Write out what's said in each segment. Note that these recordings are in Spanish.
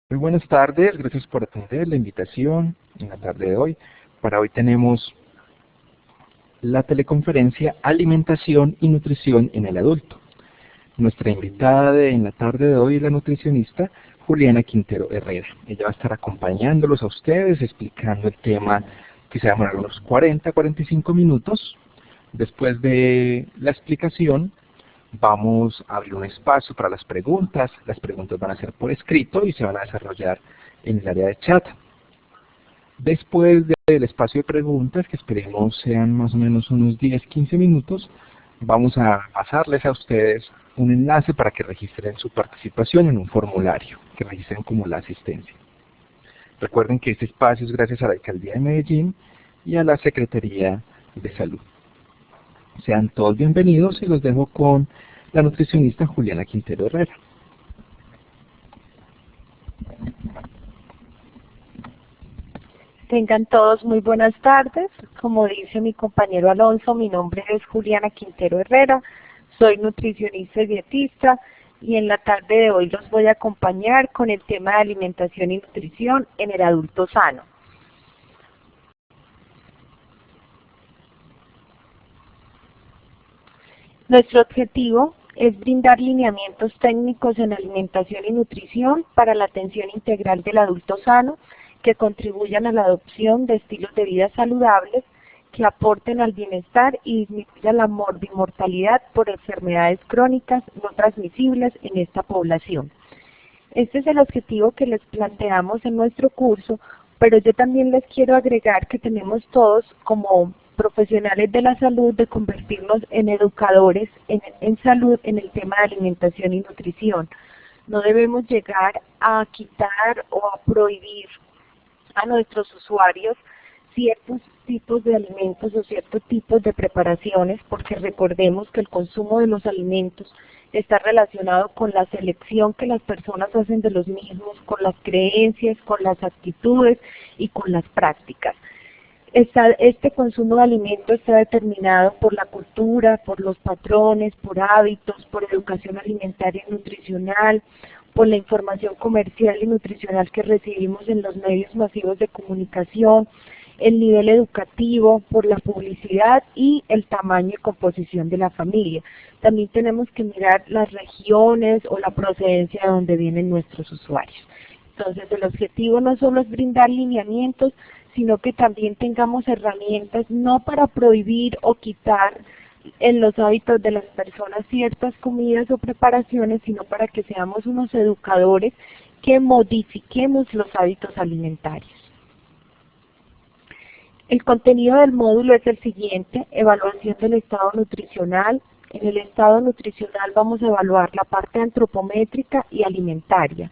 Muy buenas tardes, gracias por atender la invitación en la tarde de hoy. Para hoy tenemos la teleconferencia Alimentación y Nutrición en el Adulto. Nuestra invitada en la tarde de hoy es la nutricionista Juliana Quintero Herrera. Ella va a estar acompañándolos a ustedes, explicando el tema que se llamará unos 40-45 minutos. Después de la explicación, vamos a abrir un espacio para las preguntas. Las preguntas van a ser por escrito y se van a desarrollar en el área de chat. Después del espacio de preguntas, que esperemos sean más o menos unos 10-15 minutos, vamos a pasarles a ustedes un enlace para que registren su participación en un formulario, que registren como la asistencia. Recuerden que este espacio es gracias a la Alcaldía de Medellín y a la Secretaría de Salud. Sean todos bienvenidos y los dejo con la nutricionista Juliana Quintero Herrera. Tengan todos muy buenas tardes. Como dice mi compañero Alonso, mi nombre es Juliana Quintero Herrera, soy nutricionista y dietista y en la tarde de hoy los voy a acompañar con el tema de alimentación y nutrición en el adulto sano. Nuestro objetivo es brindar lineamientos técnicos en alimentación y nutrición para la atención integral del adulto sano que contribuyan a la adopción de estilos de vida saludables, que aporten al bienestar y disminuyan la morbimortalidad por enfermedades crónicas no transmisibles en esta población. Este es el objetivo que les planteamos en nuestro curso, pero yo también les quiero agregar que tenemos todos como profesionales de la salud de convertirnos en educadores en salud en el tema de alimentación y nutrición. No debemos llegar a quitar o a prohibir a nuestros usuarios ciertos tipos de alimentos o ciertos tipos de preparaciones, porque recordemos que el consumo de los alimentos está relacionado con la selección que las personas hacen de los mismos, con las creencias, con las actitudes y con las prácticas. Este consumo de alimentos está determinado por la cultura, por los patrones, por hábitos, por educación alimentaria y nutricional, por la información comercial y nutricional que recibimos en los medios masivos de comunicación, el nivel educativo, por la publicidad y el tamaño y composición de la familia. También tenemos que mirar las regiones o la procedencia de donde vienen nuestros usuarios. Entonces, el objetivo no solo es brindar lineamientos, sino que también tengamos herramientas no para prohibir o quitar en los hábitos de las personas ciertas comidas o preparaciones, sino para que seamos unos educadores que modifiquemos los hábitos alimentarios. El contenido del módulo es el siguiente: evaluación del estado nutricional. En el estado nutricional vamos a evaluar la parte antropométrica y alimentaria,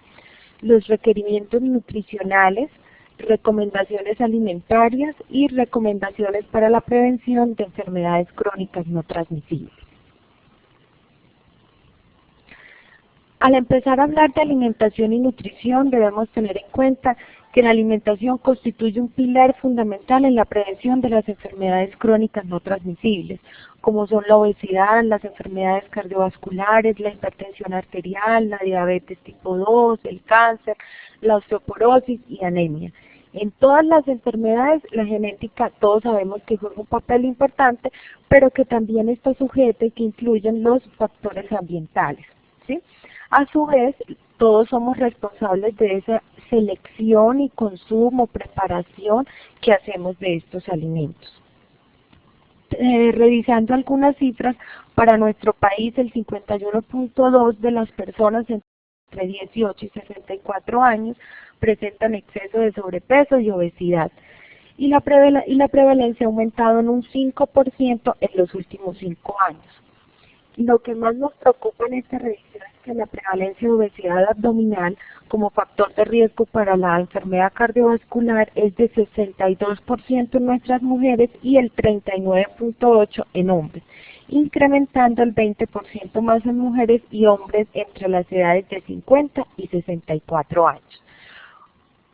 los requerimientos nutricionales, recomendaciones alimentarias y recomendaciones para la prevención de enfermedades crónicas no transmisibles. Al empezar a hablar de alimentación y nutrición, debemos tener en cuenta que la alimentación constituye un pilar fundamental en la prevención de las enfermedades crónicas no transmisibles, como son la obesidad, las enfermedades cardiovasculares, la hipertensión arterial, la diabetes tipo 2, el cáncer, la osteoporosis y anemia. En todas las enfermedades, la genética, todos sabemos que juega un papel importante, pero que también está sujeta y que influyen los factores ambientales, ¿sí? A su vez, todos somos responsables de esa selección y consumo, preparación que hacemos de estos alimentos. Revisando algunas cifras, para nuestro país el 51.2% de las personas entre 18 y 64 años presentan exceso de sobrepeso y obesidad, y la prevalencia ha aumentado en un 5% en los últimos 5 años. Lo que más nos preocupa en esta revisión es que la prevalencia de obesidad abdominal como factor de riesgo para la enfermedad cardiovascular es de 62% en nuestras mujeres y el 39.8% en hombres, incrementando el 20% más en mujeres y hombres entre las edades de 50 y 64 años.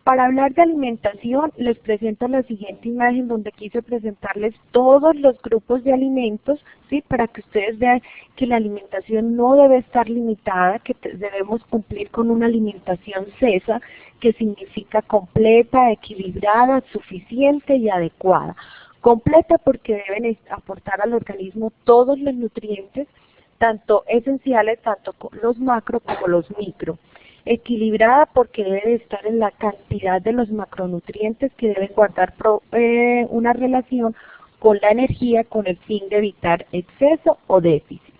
Para hablar de alimentación, les presento la siguiente imagen donde quise presentarles todos los grupos de alimentos, ¿sí? Para que ustedes vean que la alimentación no debe estar limitada, que debemos cumplir con una alimentación CESA, que significa completa, equilibrada, suficiente y adecuada. Completa porque deben aportar al organismo todos los nutrientes, tanto esenciales, tanto los macro como los micro. Equilibrada porque debe de estar en la cantidad de los macronutrientes que deben guardar una relación con la energía con el fin de evitar exceso o déficit.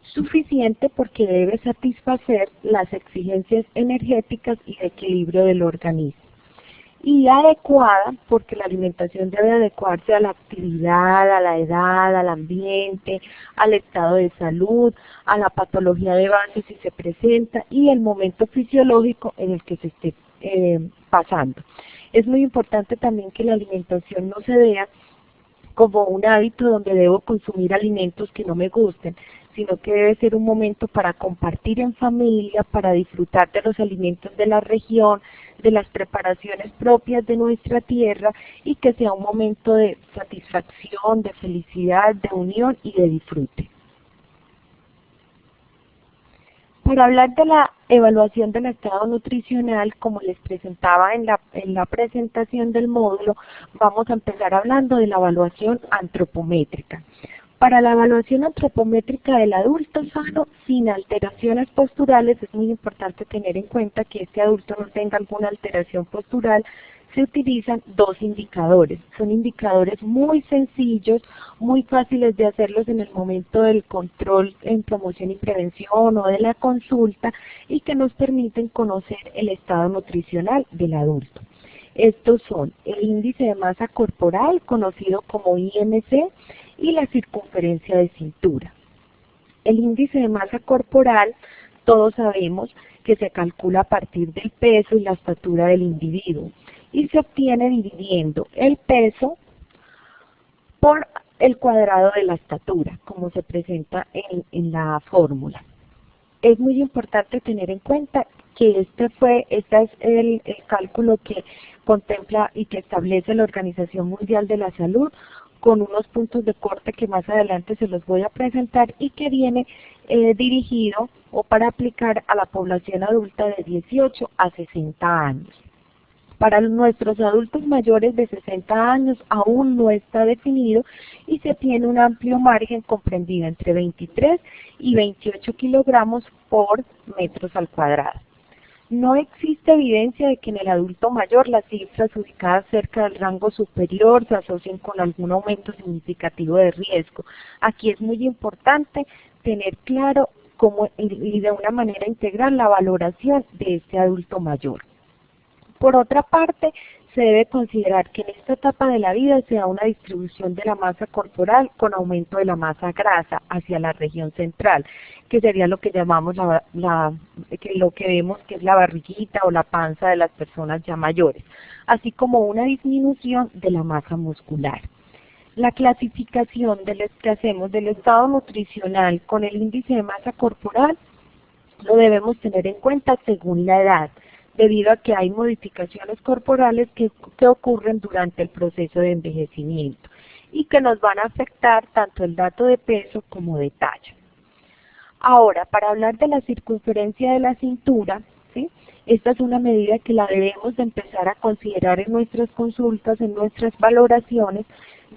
Suficiente porque debe satisfacer las exigencias energéticas y de equilibrio del organismo. Y adecuada porque la alimentación debe adecuarse a la actividad, a la edad, al ambiente, al estado de salud, a la patología de base si se presenta y el momento fisiológico en el que se esté pasando. Es muy importante también que la alimentación no se vea como un hábito donde debo consumir alimentos que no me gusten, sino que debe ser un momento para compartir en familia, para disfrutar de los alimentos de la región, de las preparaciones propias de nuestra tierra y que sea un momento de satisfacción, de felicidad, de unión y de disfrute. Para hablar de la evaluación del estado nutricional, como les presentaba en la presentación del módulo, vamos a empezar hablando de la evaluación antropométrica. Para la evaluación antropométrica del adulto sano, sin alteraciones posturales, es muy importante tener en cuenta que este adulto no tenga alguna alteración postural. Se utilizan dos indicadores. Son indicadores muy sencillos, muy fáciles de hacerlos en el momento del control en promoción y prevención o de la consulta y que nos permiten conocer el estado nutricional del adulto. Estos son el índice de masa corporal, conocido como IMC, y la circunferencia de cintura. El índice de masa corporal, todos sabemos que se calcula a partir del peso y la estatura del individuo y se obtiene dividiendo el peso por el cuadrado de la estatura, como se presenta en la fórmula. Es muy importante tener en cuenta que este es el cálculo que contempla y que establece la Organización Mundial de la Salud, con unos puntos de corte que más adelante se los voy a presentar y que viene dirigido o para aplicar a la población adulta de 18 a 60 años. Para nuestros adultos mayores de 60 años aún no está definido y se tiene un amplio margen comprendido entre 23 y 28 kilogramos por metros al cuadrado. No existe evidencia de que en el adulto mayor las cifras ubicadas cerca del rango superior se asocien con algún aumento significativo de riesgo. Aquí es muy importante tener claro cómo y de una manera integral la valoración de este adulto mayor. Por otra parte, se debe considerar que en esta etapa de la vida se da una distribución de la masa corporal con aumento de la masa grasa hacia la región central, que sería lo que llamamos lo que vemos que es la barriguita o la panza de las personas ya mayores, así como una disminución de la masa muscular. La clasificación que hacemos del estado nutricional con el índice de masa corporal lo debemos tener en cuenta según la edad, debido a que hay modificaciones corporales que ocurren durante el proceso de envejecimiento y que nos van a afectar tanto el dato de peso como de talla. Ahora, para hablar de la circunferencia de la cintura, ¿sí? Esta es una medida que la debemos de empezar a considerar en nuestras consultas, en nuestras valoraciones.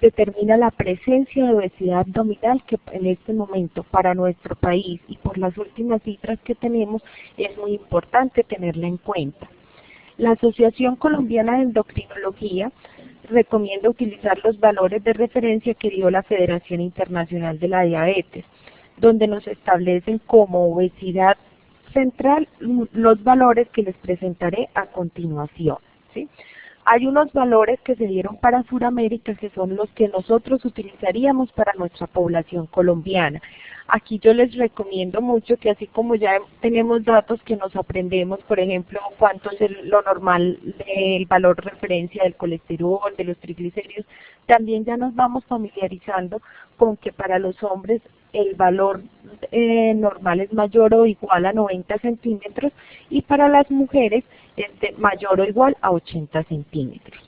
Determina la presencia de obesidad abdominal que en este momento para nuestro país y por las últimas cifras que tenemos es muy importante tenerla en cuenta. La Asociación Colombiana de Endocrinología recomienda utilizar los valores de referencia que dio la Federación Internacional de la Diabetes, donde nos establecen como obesidad central los valores que les presentaré a continuación, ¿sí? Hay unos valores que se dieron para Sudamérica que son los que nosotros utilizaríamos para nuestra población colombiana. Aquí yo les recomiendo mucho que así como ya tenemos datos que nos aprendemos, por ejemplo, cuánto es lo normal del valor de referencia del colesterol, de los triglicéridos, también ya nos vamos familiarizando con que para los hombres el valor normal es mayor o igual a 90 centímetros y para las mujeres es mayor o igual a 80 centímetros.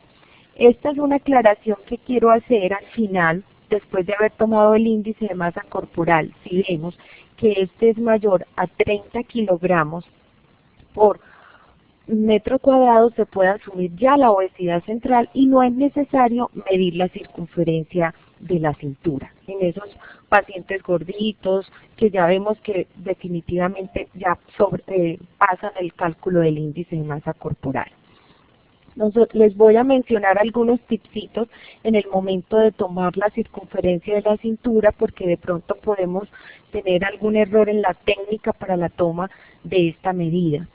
Esta es una aclaración que quiero hacer al final, después de haber tomado el índice de masa corporal. Si vemos que este es mayor a 30 kilogramos por metro cuadrado, se puede asumir ya la obesidad central y no es necesario medir la circunferencia de la cintura. En esos pacientes gorditos, que ya vemos que definitivamente ya pasan el cálculo del índice de masa corporal. Les voy a mencionar algunos tipsitos en el momento de tomar la circunferencia de la cintura, porque de pronto podemos tener algún error en la técnica para la toma de esta medida.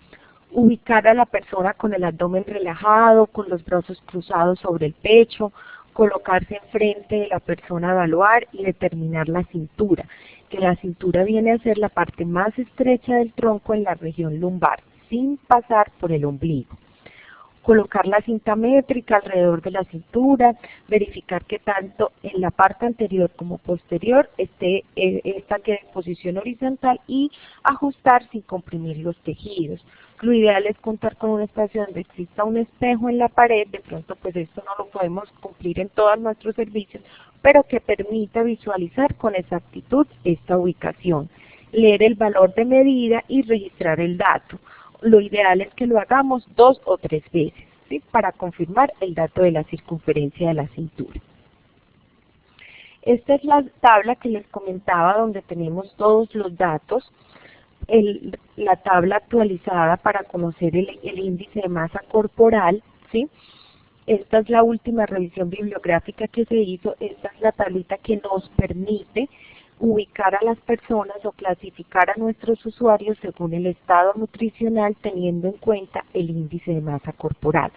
Ubicar a la persona con el abdomen relajado, con los brazos cruzados sobre el pecho, colocarse enfrente de la persona a evaluar y determinar la cintura, que la cintura viene a ser la parte más estrecha del tronco en la región lumbar, sin pasar por el ombligo. Colocar la cinta métrica alrededor de la cintura, verificar que tanto en la parte anterior como posterior esta quede en posición horizontal y ajustar sin comprimir los tejidos. Lo ideal es contar con un espacio donde exista un espejo en la pared. De pronto pues esto no lo podemos cumplir en todos nuestros servicios, pero que permita visualizar con exactitud esta ubicación, leer el valor de medida y registrar el dato. Lo ideal es que lo hagamos 2 o 3 veces, ¿sí?, para confirmar el dato de la circunferencia de la cintura. Esta es la tabla que les comentaba donde tenemos todos los datos, la tabla actualizada para conocer el índice de masa corporal, ¿sí? Esta es la última revisión bibliográfica que se hizo. Esta es la tablita que nos permite ubicar a las personas o clasificar a nuestros usuarios según el estado nutricional, teniendo en cuenta el índice de masa corporal.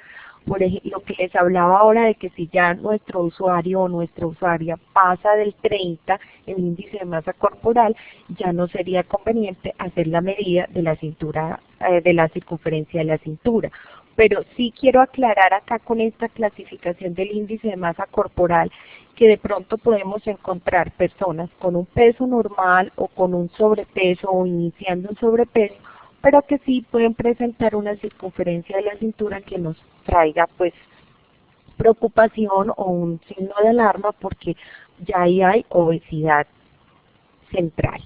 Por ejemplo, lo que les hablaba ahora de que si ya nuestro usuario o nuestra usuaria pasa del 30 el índice de masa corporal, ya no sería conveniente hacer la medida de la cintura, de la circunferencia de la cintura. Pero sí quiero aclarar acá con esta clasificación del índice de masa corporal que de pronto podemos encontrar personas con un peso normal o con un sobrepeso o iniciando un sobrepeso, pero que sí pueden presentar una circunferencia de la cintura que nos traiga pues preocupación o un signo de alarma, porque ya ahí hay obesidad central.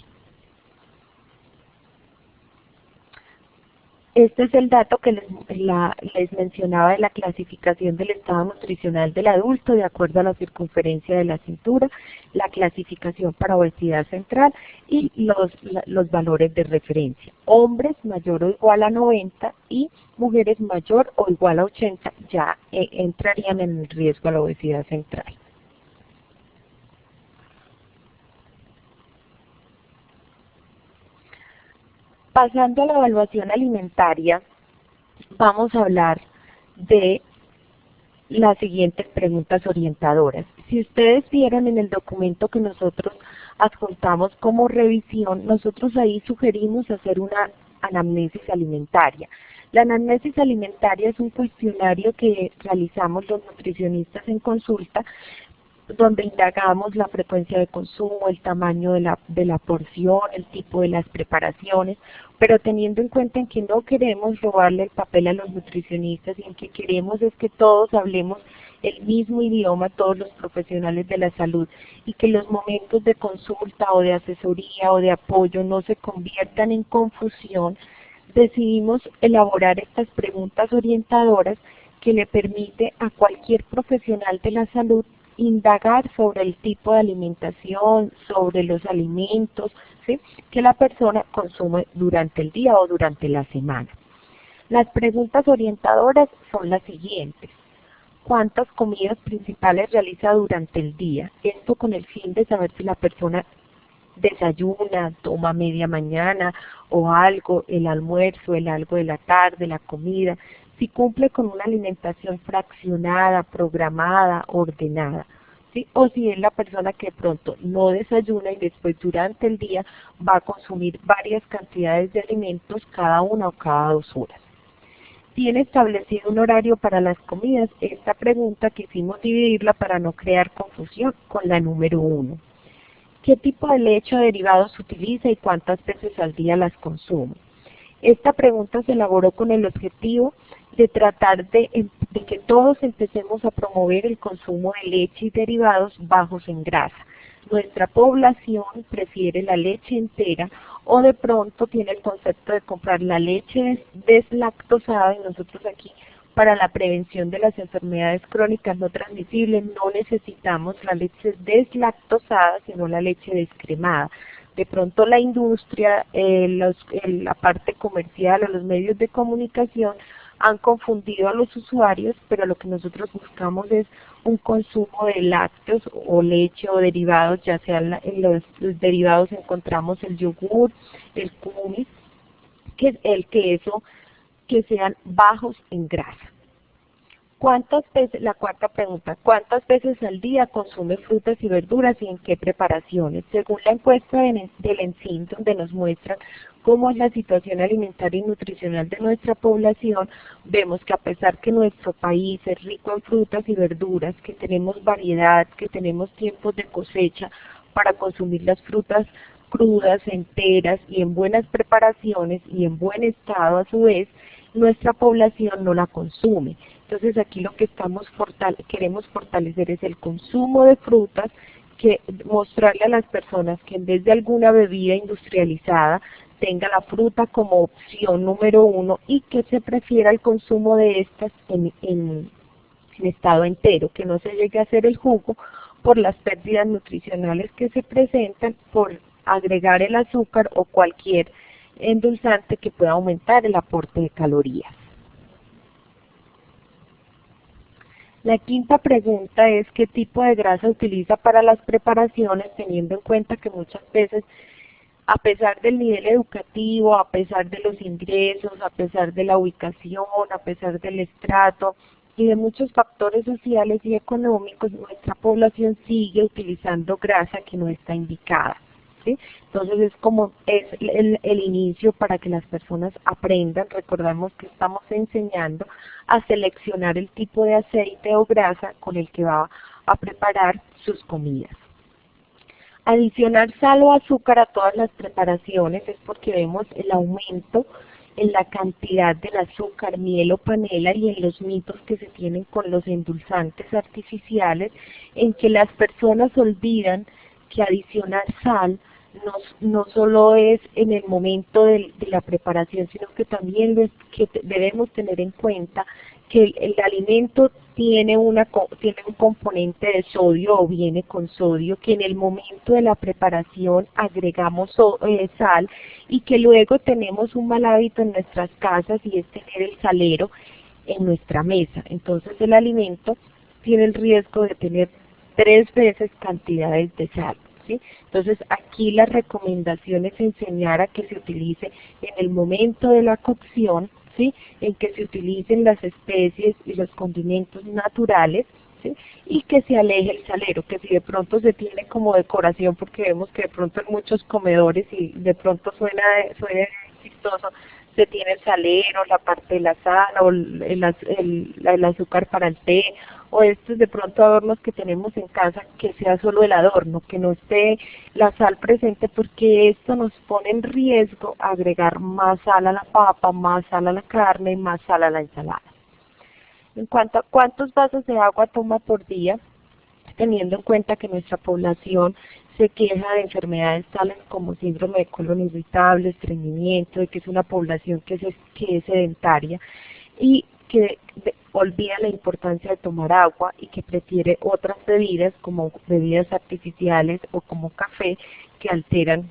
Este es el dato que les mencionaba de la clasificación del estado nutricional del adulto de acuerdo a la circunferencia de la cintura, la clasificación para obesidad central y los valores de referencia. Hombres mayor o igual a 90 y mujeres mayor o igual a 80 ya entrarían en el riesgo a la obesidad central. Pasando a la evaluación alimentaria, vamos a hablar de las siguientes preguntas orientadoras. Si ustedes vieron en el documento que nosotros adjuntamos como revisión, nosotros ahí sugerimos hacer una anamnesis alimentaria. La anamnesis alimentaria es un cuestionario que realizamos los nutricionistas en consulta, donde indagamos la frecuencia de consumo, el tamaño de la porción, el tipo de las preparaciones, pero teniendo en cuenta en que no queremos robarle el papel a los nutricionistas y en que queremos es que todos hablemos el mismo idioma, todos los profesionales de la salud, y que los momentos de consulta o de asesoría o de apoyo no se conviertan en confusión, decidimos elaborar estas preguntas orientadoras que le permite a cualquier profesional de la salud indagar sobre el tipo de alimentación, sobre los alimentos, ¿sí?, que la persona consume durante el día o durante la semana. Las preguntas orientadoras son las siguientes. ¿Cuántas comidas principales realiza durante el día? Esto con el fin de saber si la persona desayuna, toma media mañana o algo, el almuerzo, el algo de la tarde, la comida, si cumple con una alimentación fraccionada, programada, ordenada. ¿sí? O si es la persona que de pronto no desayuna y después durante el día va a consumir varias cantidades de alimentos cada 1 o cada 2 horas. ¿Tiene establecido un horario para las comidas? Esta pregunta quisimos dividirla para no crear confusión con la número 1. ¿Qué tipo de leche o derivados utiliza y cuántas veces al día las consume? Esta pregunta se elaboró con el objetivo de tratar de que todos empecemos a promover el consumo de leche y derivados bajos en grasa. Nuestra población prefiere la leche entera o de pronto tiene el concepto de comprar la leche deslactosada, y nosotros aquí para la prevención de las enfermedades crónicas no transmisibles no necesitamos la leche deslactosada, sino la leche descremada. De pronto la industria, la parte comercial o los medios de comunicación han confundido a los usuarios, pero lo que nosotros buscamos es un consumo de lácteos o leche o derivados, ya sean en los derivados encontramos el yogur, el kumis, el queso, que sean bajos en grasa. ¿Cuántas veces, la cuarta pregunta, cuántas veces al día consume frutas y verduras y en qué preparaciones? Según la encuesta del ENSIM, donde nos muestran cómo es la situación alimentaria y nutricional de nuestra población, vemos que a pesar que nuestro país es rico en frutas y verduras, que tenemos variedad, que tenemos tiempos de cosecha para consumir las frutas crudas, enteras y en buenas preparaciones y en buen estado a su vez, nuestra población no la consume. Entonces aquí lo que queremos fortalecer es el consumo de frutas, que mostrarle a las personas que en vez de alguna bebida industrializada tenga la fruta como opción número 1 y que se prefiera el consumo de estas en estado entero, que no se llegue a hacer el jugo por las pérdidas nutricionales que se presentan por agregar el azúcar o cualquier endulzante que pueda aumentar el aporte de calorías. La quinta pregunta es ¿qué tipo de grasa utiliza para las preparaciones? Teniendo en cuenta que muchas veces, a pesar del nivel educativo, a pesar de los ingresos, a pesar de la ubicación, a pesar del estrato y de muchos factores sociales y económicos, nuestra población sigue utilizando grasa que no está indicada. ¿Sí? Entonces es el inicio para que las personas aprendan. Recordemos que estamos enseñando a seleccionar el tipo de aceite o grasa con el que va a preparar sus comidas. Adicionar sal o azúcar a todas las preparaciones es porque vemos el aumento en la cantidad del azúcar, miel o panela y en los mitos que se tienen con los endulzantes artificiales, en que las personas olvidan que adicionar sal no solo es en el momento de la preparación, sino que también debemos tener en cuenta que el alimento tiene un componente de sodio o viene con sodio, que en el momento de la preparación agregamos sal y que luego tenemos un mal hábito en nuestras casas y es tener el salero en nuestra mesa. Entonces el alimento tiene el riesgo de tener 3 veces cantidades de sal. ¿Sí? Entonces aquí la recomendación es enseñar a que se utilice en el momento de la cocción, ¿sí? En que se utilicen las especies y los condimentos naturales, ¿sí? Y que se aleje el salero, que si de pronto se tiene como decoración, porque vemos que de pronto en muchos comedores y de pronto suena chistoso, se tiene el salero, la parte de la sal o el azúcar para el té, o estos de pronto adornos que tenemos en casa, que sea solo el adorno, que no esté la sal presente, porque esto nos pone en riesgo agregar más sal a la papa, más sal a la carne, más sal a la ensalada. En cuanto a cuántos vasos de agua toma por día, teniendo en cuenta que nuestra población se queja de enfermedades tales como síndrome de colon irritable, estreñimiento, de que es una población que es sedentaria y que olvida la importancia de tomar agua y que prefiere otras bebidas como bebidas artificiales o como café que alteran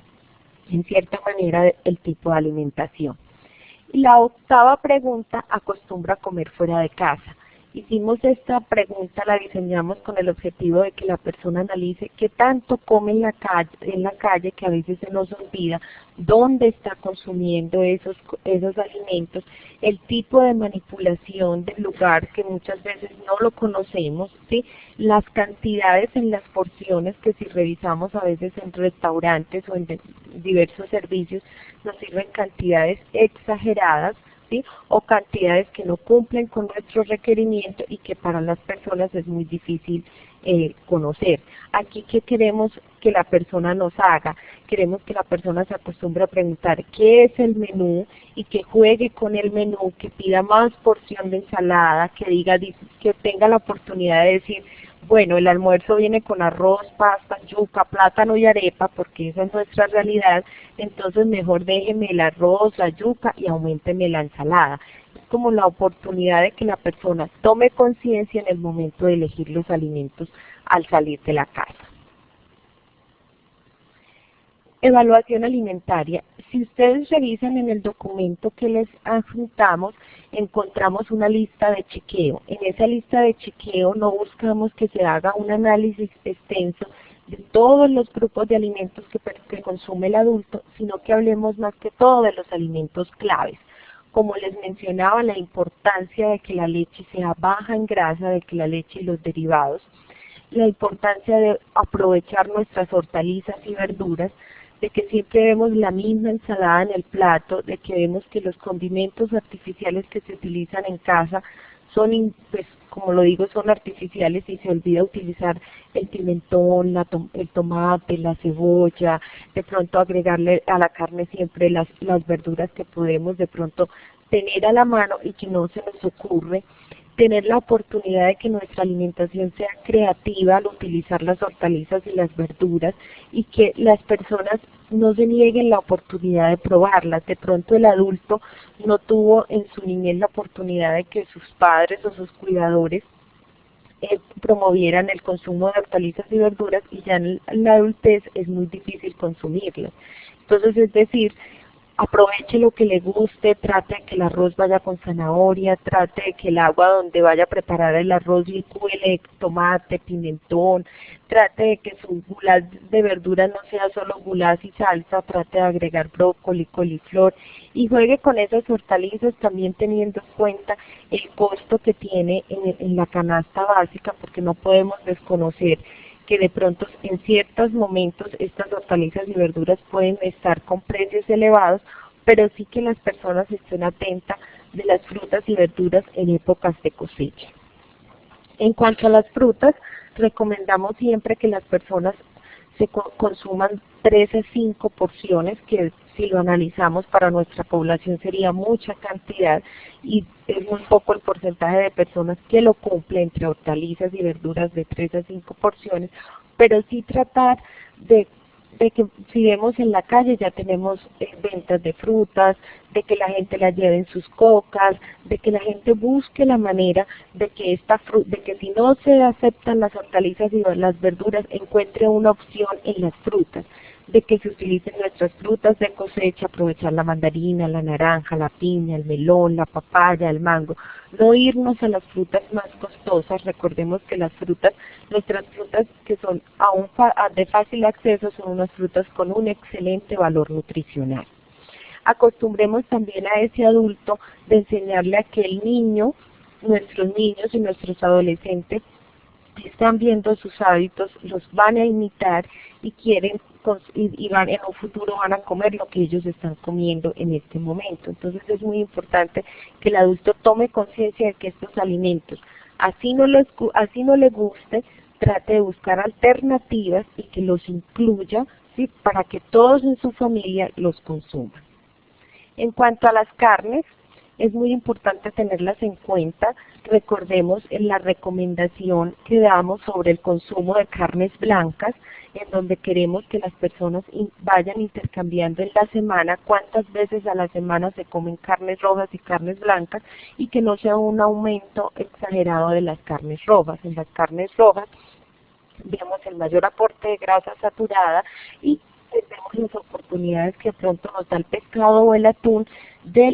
en cierta manera el tipo de alimentación. Y la octava pregunta, acostumbra a comer fuera de casa. Hicimos esta pregunta, la diseñamos con el objetivo de que la persona analice qué tanto come en la calle, que a veces se nos olvida, dónde está consumiendo esos alimentos, el tipo de manipulación del lugar, que muchas veces no lo conocemos, ¿sí? Las cantidades en las porciones, que si revisamos a veces en restaurantes o en diversos servicios, nos sirven cantidades exageradas, ¿sí? O cantidades que no cumplen con nuestro requerimiento y que para las personas es muy difícil conocer. Aquí, ¿qué queremos que la persona nos haga? Queremos que la persona se acostumbre a preguntar qué es el menú y que juegue con el menú, que pida más porción de ensalada, que tenga la oportunidad de decir, bueno, el almuerzo viene con arroz, pasta, yuca, plátano y arepa, porque esa es nuestra realidad, entonces mejor déjeme el arroz, la yuca y auménteme la ensalada. Es como la oportunidad de que la persona tome conciencia en el momento de elegir los alimentos al salir de la casa. Evaluación alimentaria. Si ustedes revisan en el documento que les adjuntamos, encontramos una lista de chequeo. En esa lista de chequeo no buscamos que se haga un análisis extenso de todos los grupos de alimentos que consume el adulto, sino que hablemos más que todo de los alimentos claves. Como les mencionaba, la importancia de que la leche sea baja en grasa, de que la leche y los derivados, la importancia de aprovechar nuestras hortalizas y verduras, de que siempre vemos la misma ensalada en el plato, de que vemos que los condimentos artificiales que se utilizan en casa son, pues, como lo digo, son artificiales y se olvida utilizar el pimentón, el tomate, la cebolla, de pronto agregarle a la carne siempre las verduras que podemos de pronto tener a la mano y que no se nos ocurre. Tener la oportunidad de que nuestra alimentación sea creativa al utilizar las hortalizas y las verduras y que las personas no se nieguen la oportunidad de probarlas. De pronto el adulto no tuvo en su niñez la oportunidad de que sus padres o sus cuidadores promovieran el consumo de hortalizas y verduras y ya en la adultez es muy difícil consumirlas. Entonces, es decir, aproveche lo que le guste, trate de que el arroz vaya con zanahoria, trate de que el agua donde vaya a preparar el arroz licúele tomate, pimentón, trate de que su goulash de verduras no sea solo goulash y salsa, trate de agregar brócoli, coliflor y juegue con esas hortalizas también teniendo en cuenta el costo que tiene en la canasta básica, porque no podemos desconocer que de pronto en ciertos momentos estas hortalizas y verduras pueden estar con precios elevados, pero sí que las personas estén atentas de las frutas y verduras en épocas de cosecha. En cuanto a las frutas, recomendamos siempre que las personas consuman 3 a 5 porciones, que si lo analizamos para nuestra población sería mucha cantidad y es muy poco el porcentaje de personas que lo cumple entre hortalizas y verduras de 3 a 5 porciones, pero sí tratar de que si vemos en la calle ya tenemos ventas de frutas, de que la gente las lleve en sus cocas, de que la gente busque la manera de que si no se aceptan las hortalizas y las verduras, encuentre una opción en las frutas, de que se utilicen nuestras frutas de cosecha, aprovechar la mandarina, la naranja, la piña, el melón, la papaya, el mango, no irnos a las frutas más costosas. Recordemos que nuestras frutas que son aún de fácil acceso son unas frutas con un excelente valor nutricional. Acostumbremos también a ese adulto de enseñarle a que el niño, nuestros niños y nuestros adolescentes están viendo sus hábitos, los van a imitar y quieren en un futuro van a comer lo que ellos están comiendo en este momento. Entonces es muy importante que el adulto tome conciencia de que estos alimentos, así no le guste, trate de buscar alternativas y que los incluya, ¿sí?, para que todos en su familia los consuman. En cuanto a las carnes, es muy importante tenerlas en cuenta. Recordemos en la recomendación que damos sobre el consumo de carnes blancas, en donde queremos que las personas vayan intercambiando en la semana cuántas veces a la semana se comen carnes rojas y carnes blancas y que no sea un aumento exagerado de las carnes rojas. En las carnes rojas vemos el mayor aporte de grasa saturada y entendemos las oportunidades que pronto nos da el pescado o el atún de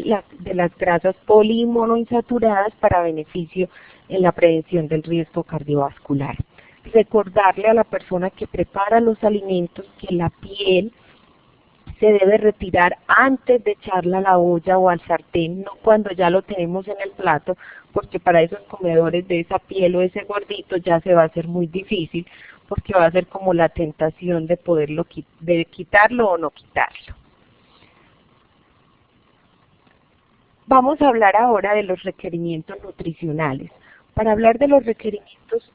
las grasas poli y monoinsaturadas para beneficio en la prevención del riesgo cardiovascular. Recordarle a la persona que prepara los alimentos que la piel se debe retirar antes de echarla a la olla o al sartén, no cuando ya lo tenemos en el plato, porque para esos comedores de esa piel o ese gordito ya se va a hacer muy difícil, porque va a ser como la tentación de poderlo de quitarlo o no quitarlo. Vamos a hablar ahora de los requerimientos nutricionales. Para hablar de los requerimientos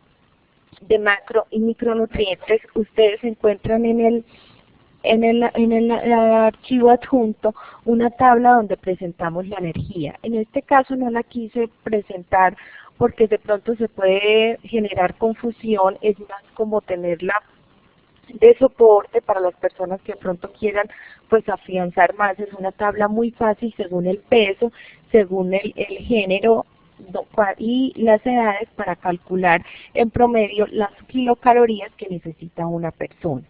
de macro y micronutrientes, ustedes encuentran en el archivo adjunto una tabla donde presentamos la energía. En este caso no la quise presentar porque de pronto se puede generar confusión, es más como tenerla de soporte para las personas que de pronto quieran pues afianzar más. Es una tabla muy fácil según el peso, según el género y las edades para calcular en promedio las kilocalorías que necesita una persona.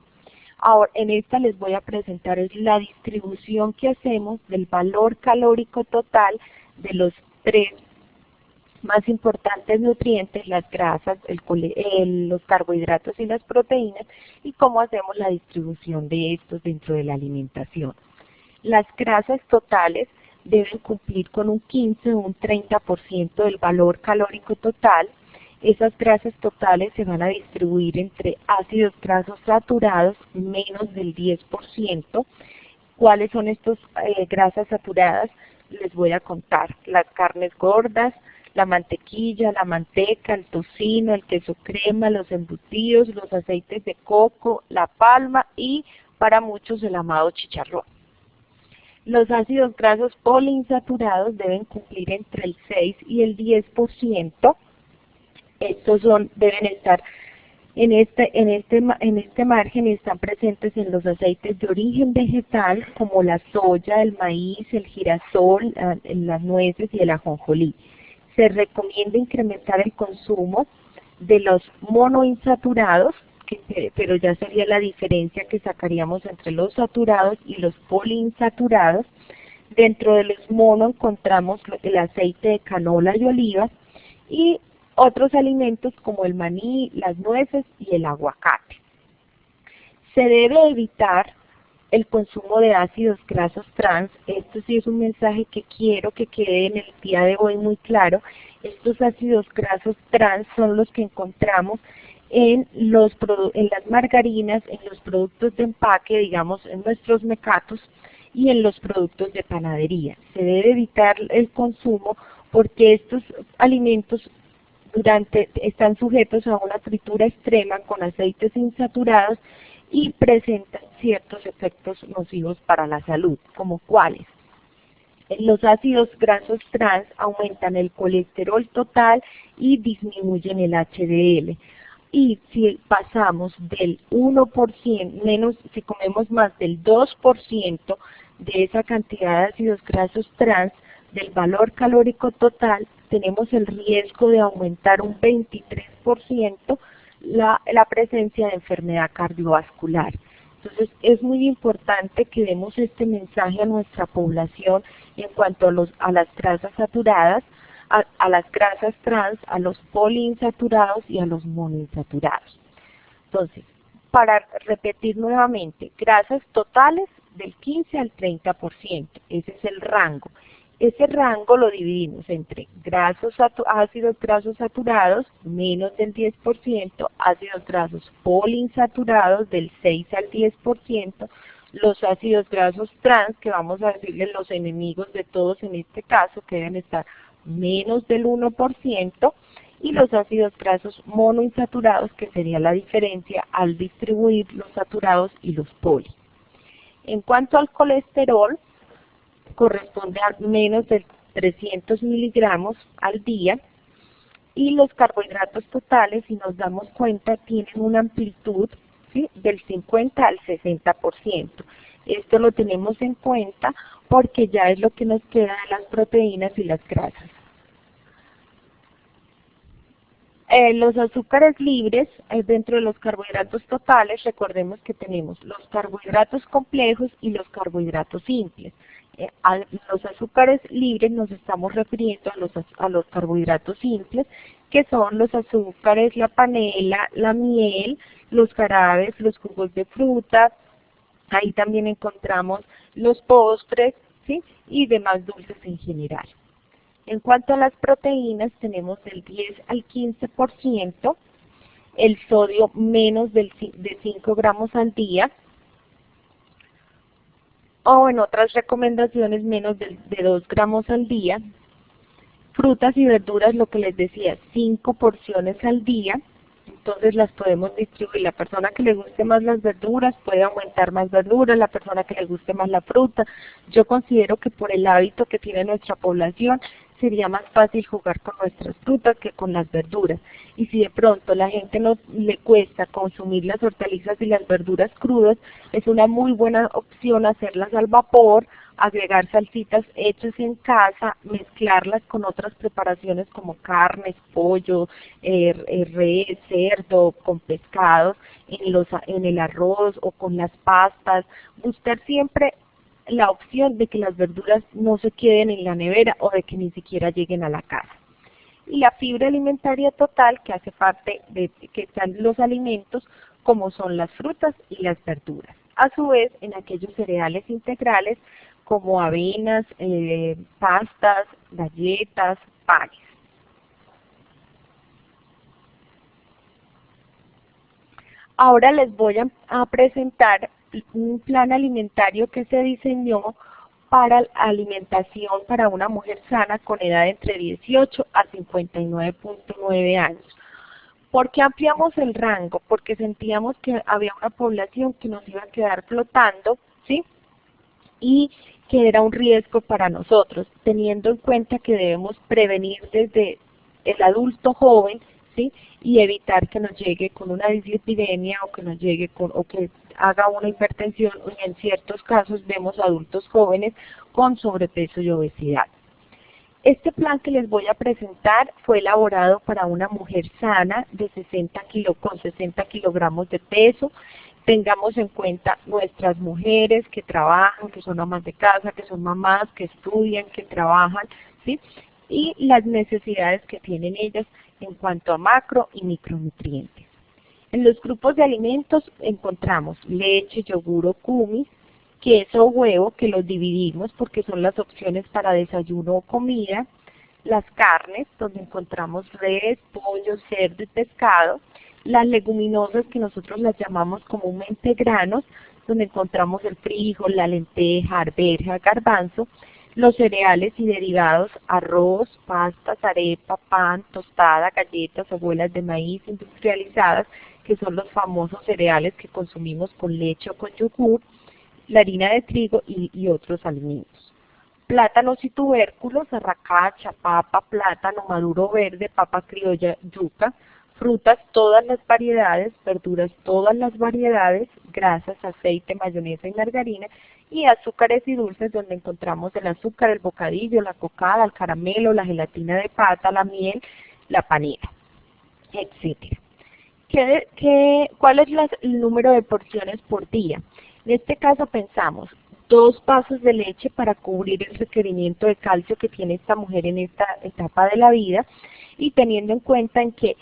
Ahora, en esta les voy a presentar es la distribución que hacemos del valor calórico total de los tres más importantes nutrientes, las grasas, los carbohidratos y las proteínas, y cómo hacemos la distribución de estos dentro de la alimentación. Las grasas totales deben cumplir con un 15 o un 30% del valor calórico total. Esas grasas totales se van a distribuir entre ácidos grasos saturados menos del 10%. ¿Cuáles son estas grasas saturadas? Les voy a contar. Las carnes gordas, la mantequilla, la manteca, el tocino, el queso crema, los embutidos, los aceites de coco, la palma y para muchos el amado chicharrón. Los ácidos grasos poliinsaturados deben cumplir entre el 6 y el 10%. Estos deben estar en este margen y están presentes en los aceites de origen vegetal como la soya, el maíz, el girasol, las nueces y el ajonjolí. Se recomienda incrementar el consumo de los monoinsaturados, pero ya sería la diferencia que sacaríamos entre los saturados y los poliinsaturados. Dentro de los mono encontramos el aceite de canola y oliva y otros alimentos como el maní, las nueces y el aguacate. Se debe evitar el consumo de ácidos grasos trans. Esto sí es un mensaje que quiero que quede en el día de hoy muy claro. Estos ácidos grasos trans son los que encontramos en las margarinas, en los productos de empaque, digamos, en nuestros mecatos y en los productos de panadería. Se debe evitar el consumo porque estos alimentos están sujetos a una fritura extrema con aceites insaturados y presentan ciertos efectos nocivos para la salud, como cuáles. Los ácidos grasos trans aumentan el colesterol total y disminuyen el HDL. Y si pasamos del 1%, si comemos más del 2% de esa cantidad de ácidos grasos trans del valor calórico total, tenemos el riesgo de aumentar un 23% la presencia de enfermedad cardiovascular. Entonces es muy importante que demos este mensaje a nuestra población en cuanto a las grasas saturadas, a las grasas trans, a los poliinsaturados y a los monoinsaturados. Entonces, para repetir nuevamente, grasas totales del 15 al 30%, ese es el rango. Ese rango lo dividimos entre ácidos grasos saturados, menos del 10%, ácidos grasos poliinsaturados del 6 al 10%, los ácidos grasos trans, que vamos a decirles los enemigos de todos en este caso, que deben estar menos del 1%, y los ácidos grasos monoinsaturados, que sería la diferencia al distribuir los saturados y los poli. En cuanto al colesterol, corresponde a menos de 300 miligramos al día, y los carbohidratos totales, si nos damos cuenta, tienen una amplitud, ¿sí?, del 50 al 60%. Esto lo tenemos en cuenta porque ya es lo que nos queda de las proteínas y las grasas. Los azúcares libres, dentro de los carbohidratos totales, recordemos que tenemos los carbohidratos complejos y los carbohidratos simples. A los azúcares libres nos estamos refiriendo a los carbohidratos simples, que son los azúcares, la panela, la miel, los jarabes, los jugos de fruta. Ahí también encontramos los postres, ¿sí? Y demás dulces en general. En cuanto a las proteínas, tenemos del 10 al 15%, el sodio menos de 5 gramos al día, o en otras recomendaciones menos de 2 gramos al día. Frutas y verduras, lo que les decía, 5 porciones al día. Entonces las podemos distribuir. La persona que le guste más las verduras puede aumentar más verduras, la persona que le guste más la fruta. Yo considero que por el hábito que tiene nuestra población sería más fácil jugar con nuestras frutas que con las verduras. Y si de pronto la gente no le cuesta consumir las hortalizas y las verduras crudas, es una muy buena opción hacerlas al vapor, agregar salsitas hechas en casa, mezclarlas con otras preparaciones como carnes, pollo, res, cerdo, con pescados, en el arroz o con las pastas. Buscar siempre la opción de que las verduras no se queden en la nevera o de que ni siquiera lleguen a la casa. Y la fibra alimentaria total, que hace parte de que están los alimentos, como son las frutas y las verduras. A su vez, en aquellos cereales integrales, como avenas, pastas, galletas, panes. Ahora les voy a presentar un plan alimentario que se diseñó para alimentación para una mujer sana con edad entre 18 a 59.9 años. ¿Por qué ampliamos el rango? Porque sentíamos que había una población que nos iba a quedar flotando, ¿sí? Y que era un riesgo para nosotros, teniendo en cuenta que debemos prevenir desde el adulto joven, ¿sí? Y evitar que nos llegue con una dislipidemia o que nos llegue con, o que haga una hipertensión, y en ciertos casos vemos adultos jóvenes con sobrepeso y obesidad. Este plan que les voy a presentar fue elaborado para una mujer sana de con 60 kilogramos de peso. Tengamos en cuenta nuestras mujeres que trabajan, que son amas de casa, que son mamás, que estudian, que trabajan, ¿sí? Y las necesidades que tienen ellas en cuanto a macro y micronutrientes. En los grupos de alimentos encontramos leche, yogur o kumis, queso o huevo, que los dividimos porque son las opciones para desayuno o comida, las carnes, donde encontramos res, pollo, cerdo y pescado, las leguminosas, que nosotros las llamamos comúnmente granos, donde encontramos el frijol, la lenteja, arveja, garbanzo, los cereales y derivados, arroz, pastas, arepa, pan, tostada, galletas, hojuelas de maíz industrializadas, que son los famosos cereales que consumimos con leche o con yogur, la harina de trigo y otros alimentos. Plátanos y tubérculos, arracacha, papa, plátano, maduro verde, papa criolla, yuca, frutas, todas las variedades, verduras, todas las variedades, grasas, aceite, mayonesa y margarina, y azúcares y dulces, donde encontramos el azúcar, el bocadillo, la cocada, el caramelo, la gelatina de pata, la miel, la panela, etc. ¿Cuál es el número de porciones por día? En este caso pensamos 2 vasos de leche para cubrir el requerimiento de calcio que tiene esta mujer en esta etapa de la vida, y teniendo en cuenta en que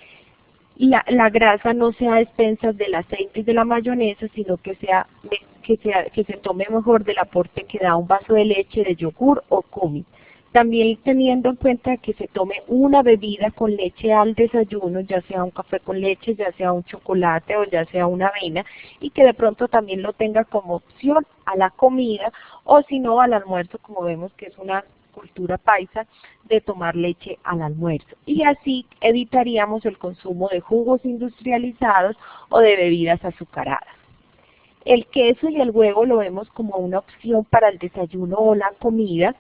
la grasa no sea a expensas del aceite y de la mayonesa, sino que se tome mejor del aporte que da un vaso de leche, de yogur o kumis. También teniendo en cuenta que se tome una bebida con leche al desayuno, ya sea un café con leche, ya sea un chocolate o ya sea una avena, y que de pronto también lo tenga como opción a la comida, o si no al almuerzo, como vemos que es una cultura paisa de tomar leche al almuerzo. Y así evitaríamos el consumo de jugos industrializados o de bebidas azucaradas. El queso y el huevo lo vemos como una opción para el desayuno o la comida.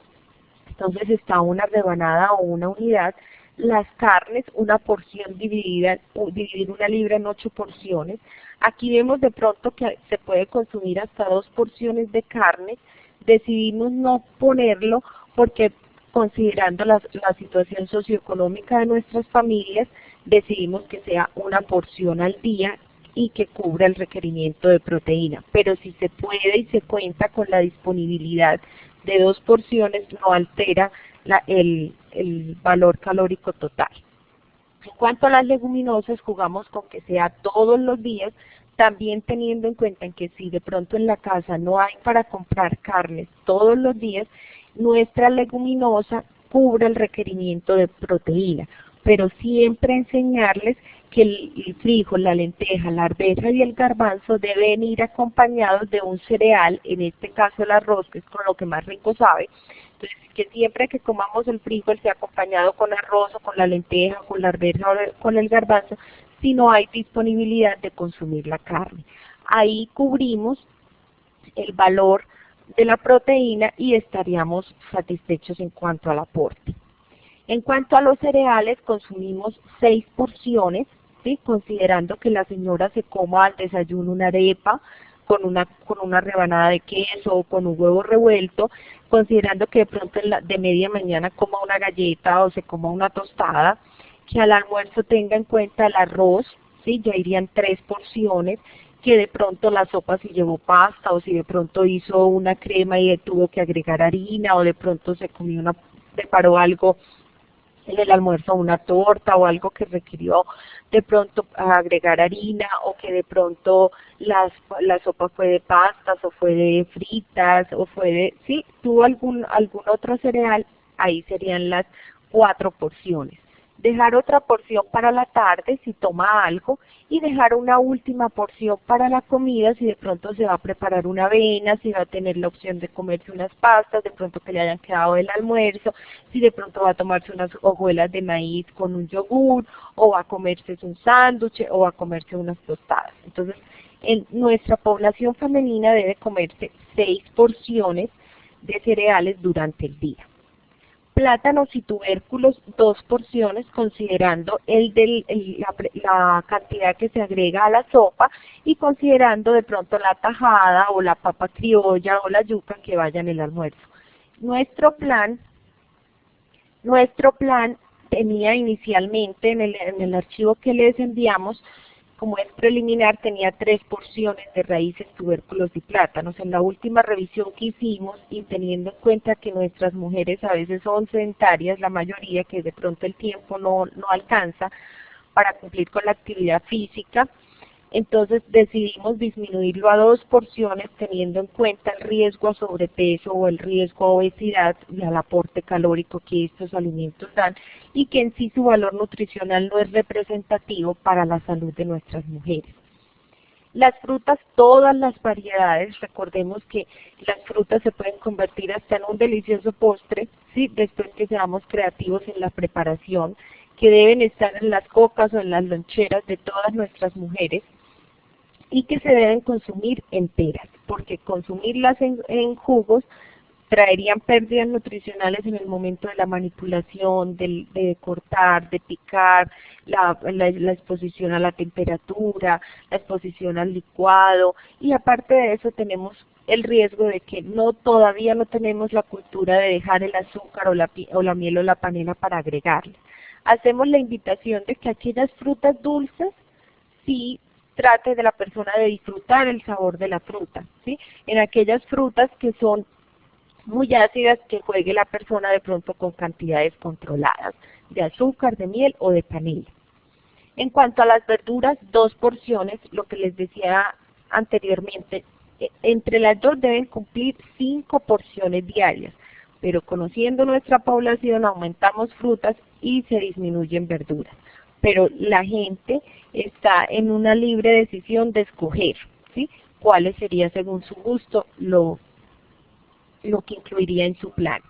Entonces está una rebanada o una unidad. Las carnes, una porción dividir una libra en 8 porciones. Aquí vemos de pronto que se puede consumir hasta 2 porciones de carne. Decidimos no ponerlo porque, considerando la situación socioeconómica de nuestras familias, decidimos que sea una porción al día y que cubra el requerimiento de proteína. Pero si se puede y se cuenta con la disponibilidad de 2 porciones, no altera el valor calórico total. En cuanto a las leguminosas, jugamos con que sea todos los días, también teniendo en cuenta en que si de pronto en la casa no hay para comprar carnes todos los días, nuestra leguminosa cubre el requerimiento de proteína, pero siempre enseñarles que el frijol, la lenteja, la arveja y el garbanzo deben ir acompañados de un cereal, en este caso el arroz, que es con lo que más rico sabe. Entonces, que siempre que comamos el frijol sea acompañado con arroz o con la lenteja, con la arveja o con el garbanzo, si no hay disponibilidad de consumir la carne. Ahí cubrimos el valor de la proteína y estaríamos satisfechos en cuanto al aporte. En cuanto a los cereales, consumimos 6 porciones, ¿sí? Considerando que la señora se coma al desayuno una arepa con una rebanada de queso o con un huevo revuelto, considerando que de pronto de media mañana coma una galleta o se coma una tostada, que al almuerzo tenga en cuenta el arroz, ¿sí? Ya irían 3 porciones, que de pronto la sopa si llevó pasta o si de pronto hizo una crema y tuvo que agregar harina o de pronto preparó algo en el almuerzo, una torta o algo que requirió de pronto agregar harina, o que de pronto la sopa fue de pastas o fue de fritas o sí, tuvo algún otro cereal, ahí serían las 4 porciones. Dejar otra porción para la tarde si toma algo, y dejar una última porción para la comida si de pronto se va a preparar una avena, si va a tener la opción de comerse unas pastas, de pronto que le hayan quedado del almuerzo, si de pronto va a tomarse unas hojuelas de maíz con un yogur, o va a comerse un sándwich, o va a comerse unas tostadas. Entonces, en nuestra población femenina debe comerse 6 porciones de cereales durante el día. Plátanos y tubérculos, 2 porciones, considerando la cantidad que se agrega a la sopa y considerando de pronto la tajada o la papa criolla o la yuca que vaya en el almuerzo. Nuestro plan tenía inicialmente en el archivo que les enviamos, como es preliminar, tenía 3 porciones de raíces, tubérculos y plátanos. En la última revisión que hicimos, y teniendo en cuenta que nuestras mujeres a veces son sedentarias, la mayoría, que de pronto el tiempo no alcanza para cumplir con la actividad física, entonces decidimos disminuirlo a 2 porciones, teniendo en cuenta el riesgo a sobrepeso o el riesgo a obesidad y al aporte calórico que estos alimentos dan, y que en sí su valor nutricional no es representativo para la salud de nuestras mujeres. Las frutas, todas las variedades, recordemos que las frutas se pueden convertir hasta en un delicioso postre, ¿sí? Después que seamos creativos en la preparación, que deben estar en las cocas o en las loncheras de todas nuestras mujeres, y que se deben consumir enteras, porque consumirlas en jugos traerían pérdidas nutricionales en el momento de la manipulación, de cortar, de picar, la exposición a la temperatura, la exposición al licuado, y aparte de eso tenemos el riesgo de que todavía no tenemos la cultura de dejar el azúcar o la miel o la panela para agregarle. Hacemos la invitación de que aquellas frutas dulces sí trate de la persona de disfrutar el sabor de la fruta, ¿sí? En aquellas frutas que son muy ácidas, que juegue la persona de pronto con cantidades controladas de azúcar, de miel o de panela. En cuanto a las verduras, 2 porciones, lo que les decía anteriormente, entre las 2 deben cumplir 5 porciones diarias, pero conociendo nuestra población aumentamos frutas y se disminuyen verduras. Pero la gente está en una libre decisión de escoger, ¿sí? Cuáles sería según su gusto lo que incluiría en su plan.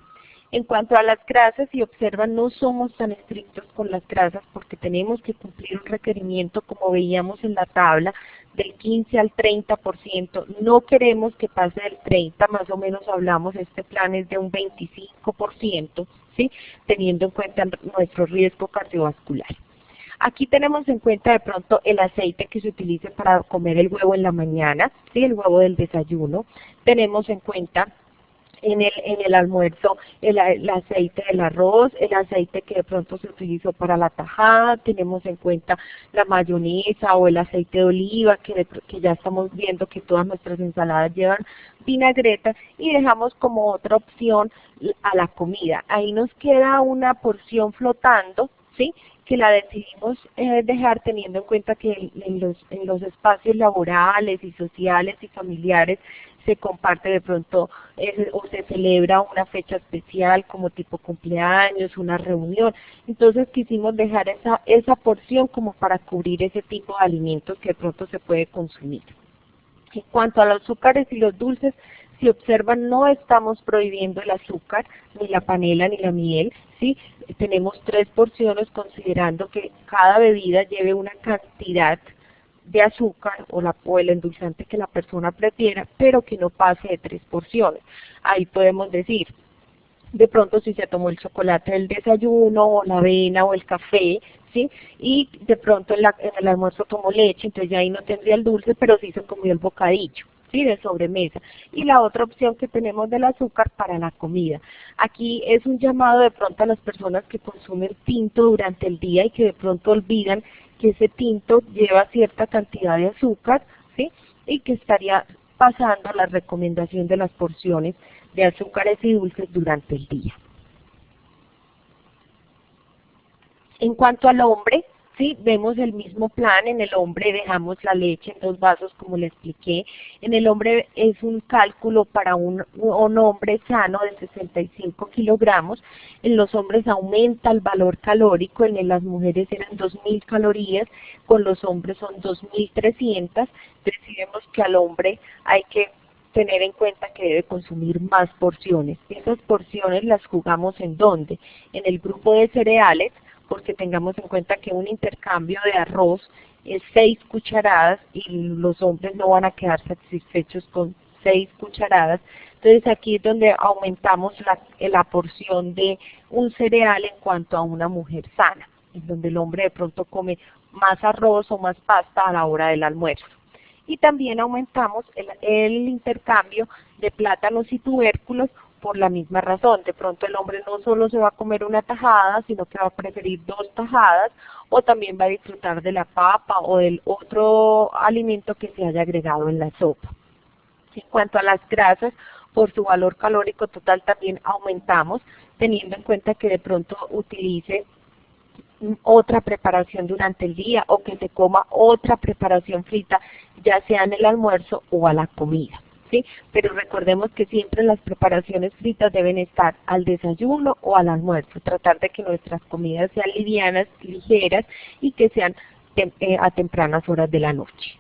En cuanto a las grasas, si observan, no somos tan estrictos con las grasas porque tenemos que cumplir un requerimiento, como veíamos en la tabla, del 15 al 30%. No queremos que pase del 30%, más o menos hablamos, este plan es de un 25%, ¿sí? Teniendo en cuenta nuestro riesgo cardiovascular. Aquí tenemos en cuenta de pronto el aceite que se utilice para comer el huevo en la mañana, ¿sí? El huevo del desayuno. Tenemos en cuenta en el almuerzo el aceite del arroz, el aceite que de pronto se utilizó para la tajada, tenemos en cuenta la mayonesa o el aceite de oliva, que ya estamos viendo que todas nuestras ensaladas llevan vinagreta, y dejamos como otra opción a la comida. Ahí nos queda una porción flotando, ¿sí?, que la decidimos dejar teniendo en cuenta que en los espacios laborales y sociales y familiares se comparte de pronto o se celebra una fecha especial como tipo cumpleaños, una reunión. Entonces quisimos dejar esa porción como para cubrir ese tipo de alimentos que de pronto se puede consumir. En cuanto a los azúcares y los dulces, si observan, no estamos prohibiendo el azúcar, ni la panela, ni la miel, ¿sí? Tenemos 3 porciones considerando que cada bebida lleve una cantidad de azúcar o el endulzante que la persona prefiera, pero que no pase de 3 porciones. Ahí podemos decir, de pronto si se tomó el chocolate del desayuno, o la avena, o el café, ¿sí?, y de pronto en el almuerzo tomó leche, entonces ya ahí no tendría el dulce, pero sí se comió el bocadillo, ¿sí?, de sobremesa. Y la otra opción que tenemos del azúcar para la comida. Aquí es un llamado de pronto a las personas que consumen tinto durante el día y que de pronto olvidan que ese tinto lleva cierta cantidad de azúcar, ¿sí?, y que estaría pasando la recomendación de las porciones de azúcares y dulces durante el día. En cuanto al hombre, ¿sí?, vemos el mismo plan. En el hombre dejamos la leche en 2 vasos, como le expliqué. En el hombre es un cálculo para un hombre sano de 65 kilogramos. En los hombres aumenta el valor calórico, en las mujeres eran 2.000 calorías, con los hombres son 2.300. Decidimos que al hombre hay que tener en cuenta que debe consumir más porciones. Esas porciones las jugamos ¿en dónde? En el grupo de cereales, porque tengamos en cuenta que un intercambio de arroz es 6 cucharadas y los hombres no van a quedar satisfechos con 6 cucharadas. Entonces aquí es donde aumentamos la porción de un cereal en cuanto a una mujer sana, en donde el hombre de pronto come más arroz o más pasta a la hora del almuerzo. Y también aumentamos el intercambio de plátanos y tubérculos por la misma razón. De pronto el hombre no solo se va a comer una tajada, sino que va a preferir 2 tajadas, o también va a disfrutar de la papa o del otro alimento que se haya agregado en la sopa. En cuanto a las grasas, por su valor calórico total también aumentamos, teniendo en cuenta que de pronto utilice otra preparación durante el día o que se coma otra preparación frita, ya sea en el almuerzo o a la comida, ¿sí? Pero recordemos que siempre las preparaciones fritas deben estar al desayuno o al almuerzo, tratar de que nuestras comidas sean livianas, ligeras y que sean a tempranas horas de la noche.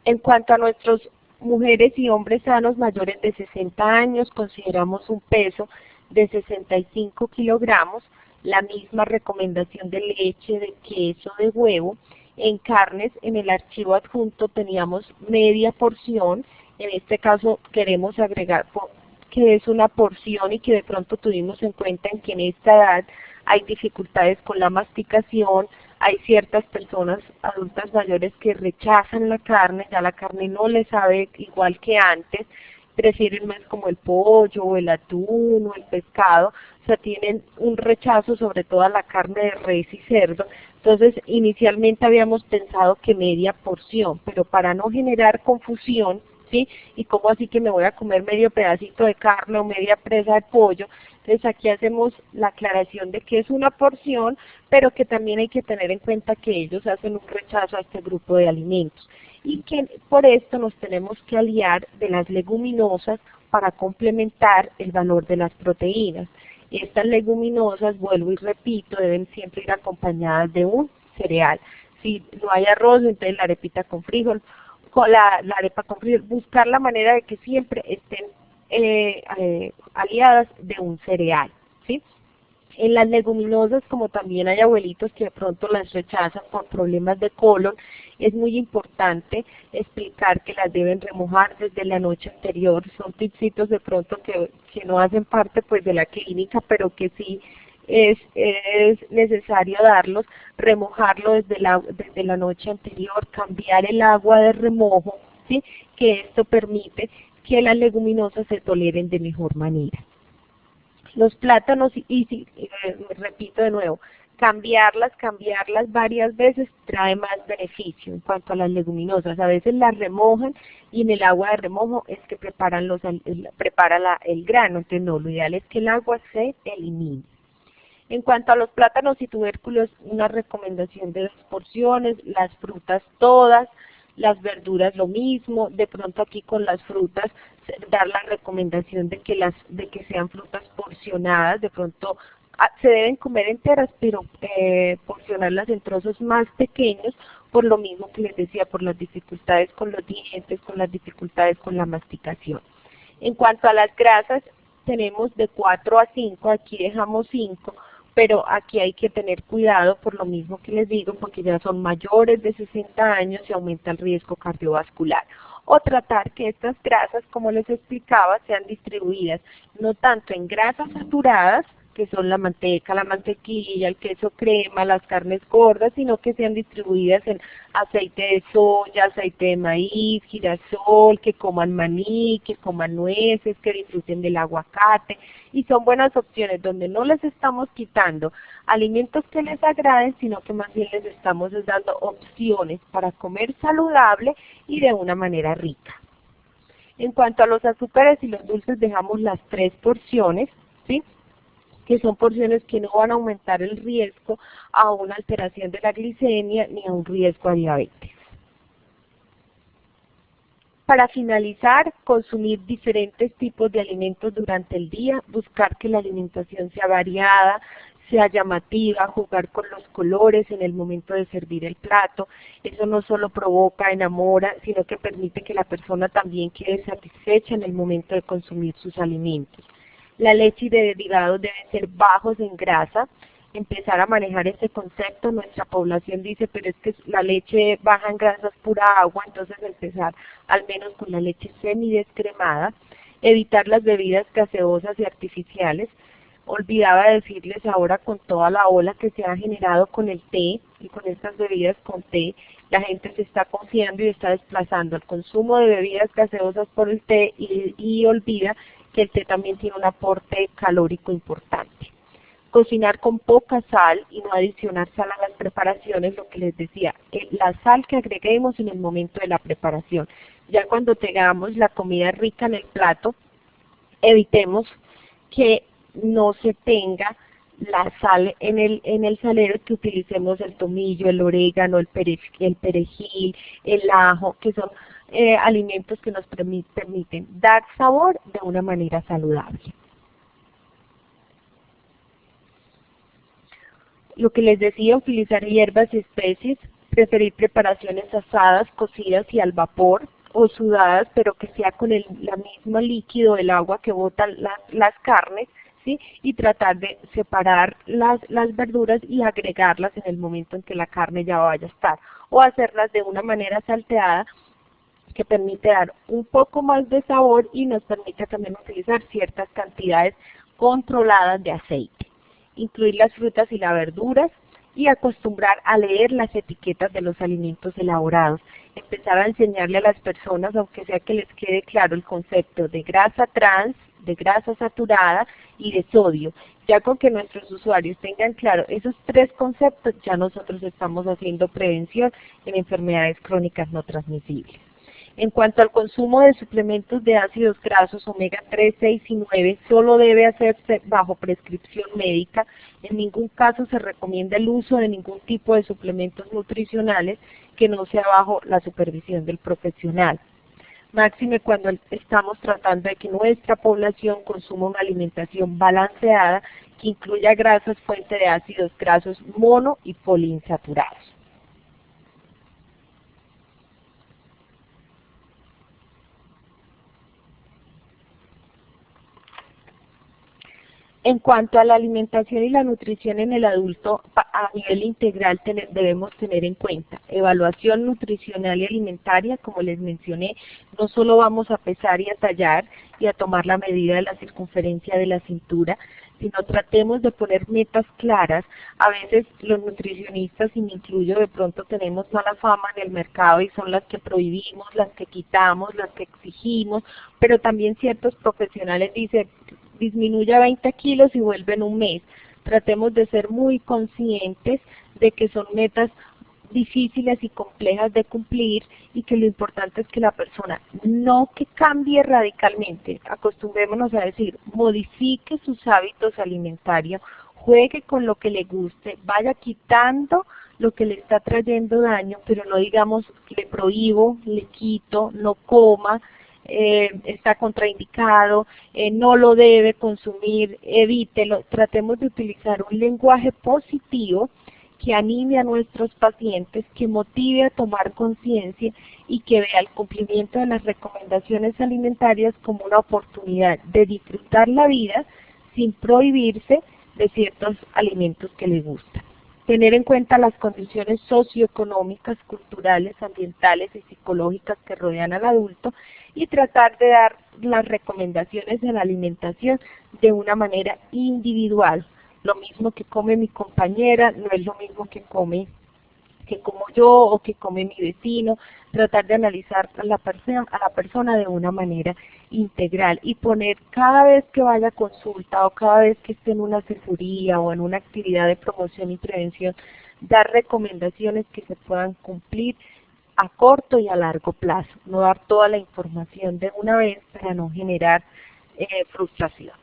En cuanto a nuestros mujeres y hombres sanos mayores de 60 años, consideramos un peso de 65 kilogramos, la misma recomendación de leche, de queso, de huevo. En carnes, en el archivo adjunto teníamos media porción, en este caso queremos agregar que es una porción y que de pronto tuvimos en cuenta en que en esta edad hay dificultades con la masticación, hay ciertas personas adultas mayores que rechazan la carne, ya la carne no les sabe igual que antes, prefieren más como el pollo o el atún o el pescado, o sea, tienen un rechazo sobre todo a la carne de res y cerdo. Entonces, inicialmente habíamos pensado que media porción, pero para no generar confusión, ¿sí? Y cómo así que me voy a comer medio pedacito de carne o media presa de pollo. Entonces aquí hacemos la aclaración de que es una porción, pero que también hay que tener en cuenta que ellos hacen un rechazo a este grupo de alimentos. Y que por esto nos tenemos que aliar de las leguminosas para complementar el valor de las proteínas. Estas leguminosas, vuelvo y repito, deben siempre ir acompañadas de un cereal. Si no hay arroz, entonces la arepita con frijol, con la arepa con frijol, buscar la manera de que siempre estén aliadas de un cereal, ¿sí? En las leguminosas, como también hay abuelitos que de pronto las rechazan por problemas de colon, es muy importante explicar que las deben remojar desde la noche anterior. Son tipsitos de pronto que no hacen parte pues de la clínica, pero que sí es necesario darlos, remojarlo desde la noche anterior, cambiar el agua de remojo, ¿sí? Que esto permite que las leguminosas se toleren de mejor manera. Los plátanos, repito de nuevo, cambiarlas varias veces trae más beneficio en cuanto a las leguminosas. A veces las remojan y en el agua de remojo es que prepara el grano, entonces no, lo ideal es que el agua se elimine. En cuanto a los plátanos y tubérculos, una recomendación de 2 porciones, las frutas todas, las verduras lo mismo, de pronto aquí con las frutas dar la recomendación de que sean frutas porcionadas, de pronto se deben comer enteras, pero porcionarlas en trozos más pequeños, por lo mismo que les decía, por las dificultades con los dientes, con las dificultades con la masticación. En cuanto a las grasas, tenemos de 4 a 5, aquí dejamos 5, pero aquí hay que tener cuidado por lo mismo que les digo, porque ya son mayores de 60 años y aumenta el riesgo cardiovascular. O tratar que estas grasas, como les explicaba, sean distribuidas no tanto en grasas saturadas, que son la manteca, la mantequilla, el queso crema, las carnes gordas, sino que sean distribuidas en aceite de soya, aceite de maíz, girasol, que coman maní, que coman nueces, que disfruten del aguacate, y son buenas opciones donde no les estamos quitando alimentos que les agraden, sino que más bien les estamos dando opciones para comer saludable y de una manera rica. En cuanto a los azúcares y los dulces, dejamos las 3 porciones, ¿sí?, que son porciones que no van a aumentar el riesgo a una alteración de la glicemia ni a un riesgo a diabetes. Para finalizar, consumir diferentes tipos de alimentos durante el día, buscar que la alimentación sea variada, sea llamativa, jugar con los colores en el momento de servir el plato. Eso no solo provoca, enamora, sino que permite que la persona también quede satisfecha en el momento de consumir sus alimentos. La leche y derivados deben ser bajos en grasa. Empezar a manejar ese concepto. Nuestra población dice, pero es que la leche baja en grasa es pura agua, entonces empezar al menos con la leche semidescremada. Evitar las bebidas gaseosas y artificiales. Olvidaba decirles ahora, con toda la ola que se ha generado con el té y con estas bebidas con té, la gente se está confiando y está desplazando el consumo de bebidas gaseosas por el té y olvida que el té también tiene un aporte calórico importante. Cocinar con poca sal y no adicionar sal a las preparaciones, lo que les decía, la sal que agreguemos en el momento de la preparación. Ya cuando tengamos la comida rica en el plato, evitemos que no se tenga la sal en el salero, que utilicemos el tomillo, el orégano, el perejil, el ajo, que son alimentos que nos permiten dar sabor de una manera saludable. Lo que les decía, utilizar hierbas y especies, preferir preparaciones asadas, cocidas y al vapor, o sudadas, pero que sea con el mismo líquido del agua que botan las carnes, ¿sí? Y tratar de separar las verduras y agregarlas en el momento en que la carne ya vaya a estar, o hacerlas de una manera salteada, que permite dar un poco más de sabor y nos permite también utilizar ciertas cantidades controladas de aceite. Incluir las frutas y las verduras y acostumbrar a leer las etiquetas de los alimentos elaborados. Empezar a enseñarle a las personas, aunque sea que les quede claro el concepto de grasa trans, de grasa saturada y de sodio. Ya con que nuestros usuarios tengan claro esos 3 conceptos, ya nosotros estamos haciendo prevención en enfermedades crónicas no transmisibles. En cuanto al consumo de suplementos de ácidos grasos omega 3, 6 y 9, solo debe hacerse bajo prescripción médica. En ningún caso se recomienda el uso de ningún tipo de suplementos nutricionales que no sea bajo la supervisión del profesional. Máxime cuando estamos tratando de que nuestra población consuma una alimentación balanceada que incluya grasas fuente de ácidos grasos mono y poliinsaturados. En cuanto a la alimentación y la nutrición en el adulto, a nivel integral debemos tener en cuenta evaluación nutricional y alimentaria, como les mencioné. No solo vamos a pesar y a tallar y a tomar la medida de la circunferencia de la cintura, sino tratemos de poner metas claras. A veces los nutricionistas, y me incluyo, de pronto tenemos mala fama en el mercado y son las que prohibimos, las que quitamos, las que exigimos, pero también ciertos profesionales dicen, disminuya 20 kilos y vuelve en un mes. Tratemos de ser muy conscientes de que son metas difíciles y complejas de cumplir y que lo importante es que la persona no que cambie radicalmente, acostumbrémonos a decir, modifique sus hábitos alimentarios, juegue con lo que le guste, vaya quitando lo que le está trayendo daño, pero no digamos le prohíbo, le quito, no coma, está contraindicado, no lo debe consumir, evítelo. Tratemos de utilizar un lenguaje positivo que anime a nuestros pacientes, que motive a tomar conciencia y que vea el cumplimiento de las recomendaciones alimentarias como una oportunidad de disfrutar la vida sin prohibirse de ciertos alimentos que les gustan. Tener en cuenta las condiciones socioeconómicas, culturales, ambientales y psicológicas que rodean al adulto y tratar de dar las recomendaciones de la alimentación de una manera individual. Lo mismo que come mi compañera no es lo mismo que como yo o que come mi vecino. Tratar de analizar a la persona de una manera integral y poner cada vez que vaya a consulta o cada vez que esté en una asesoría o en una actividad de promoción y prevención, dar recomendaciones que se puedan cumplir a corto y a largo plazo. No dar toda la información de una vez para no generar frustración.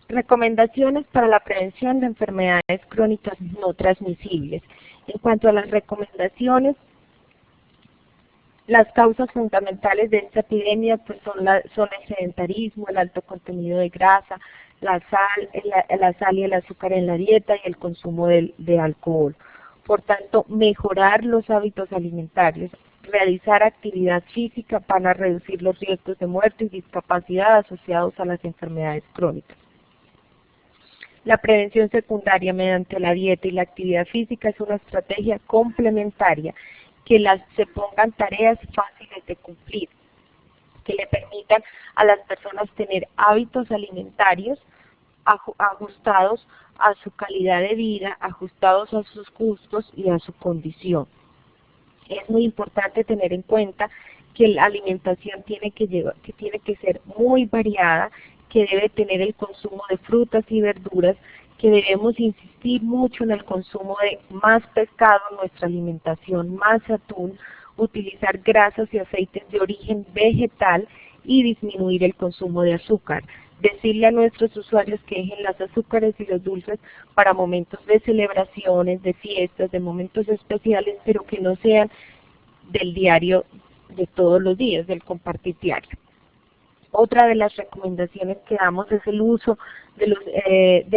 Recomendaciones para la prevención de enfermedades crónicas no transmisibles. En cuanto a las recomendaciones, las causas fundamentales de esta epidemia pues son el sedentarismo, el alto contenido de grasa, la sal y el azúcar en la dieta y el consumo de alcohol. Por tanto, mejorar los hábitos alimentarios, realizar actividad física para reducir los riesgos de muerte y discapacidad asociados a las enfermedades crónicas. La prevención secundaria mediante la dieta y la actividad física es una estrategia complementaria, que se pongan tareas fáciles de cumplir, que le permitan a las personas tener hábitos alimentarios ajustados a su calidad de vida, ajustados a sus gustos y a su condición. Es muy importante tener en cuenta que la alimentación tiene que ser muy variada, que debe tener el consumo de frutas y verduras, que debemos insistir mucho en el consumo de más pescado en nuestra alimentación, más atún, utilizar grasas y aceites de origen vegetal y disminuir el consumo de azúcar. Decirle a nuestros usuarios que dejen las azúcares y los dulces para momentos de celebraciones, de fiestas, de momentos especiales, pero que no sean del diario de todos los días, del compartir diario. Otra de las recomendaciones que damos es el uso de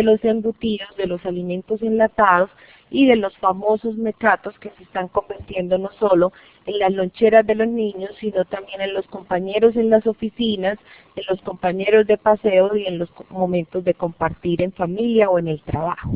los embutidos, de los alimentos enlatados y de los famosos mecatos que se están convirtiendo no solo en las loncheras de los niños, sino también en los compañeros en las oficinas, en los compañeros de paseo y en los momentos de compartir en familia o en el trabajo.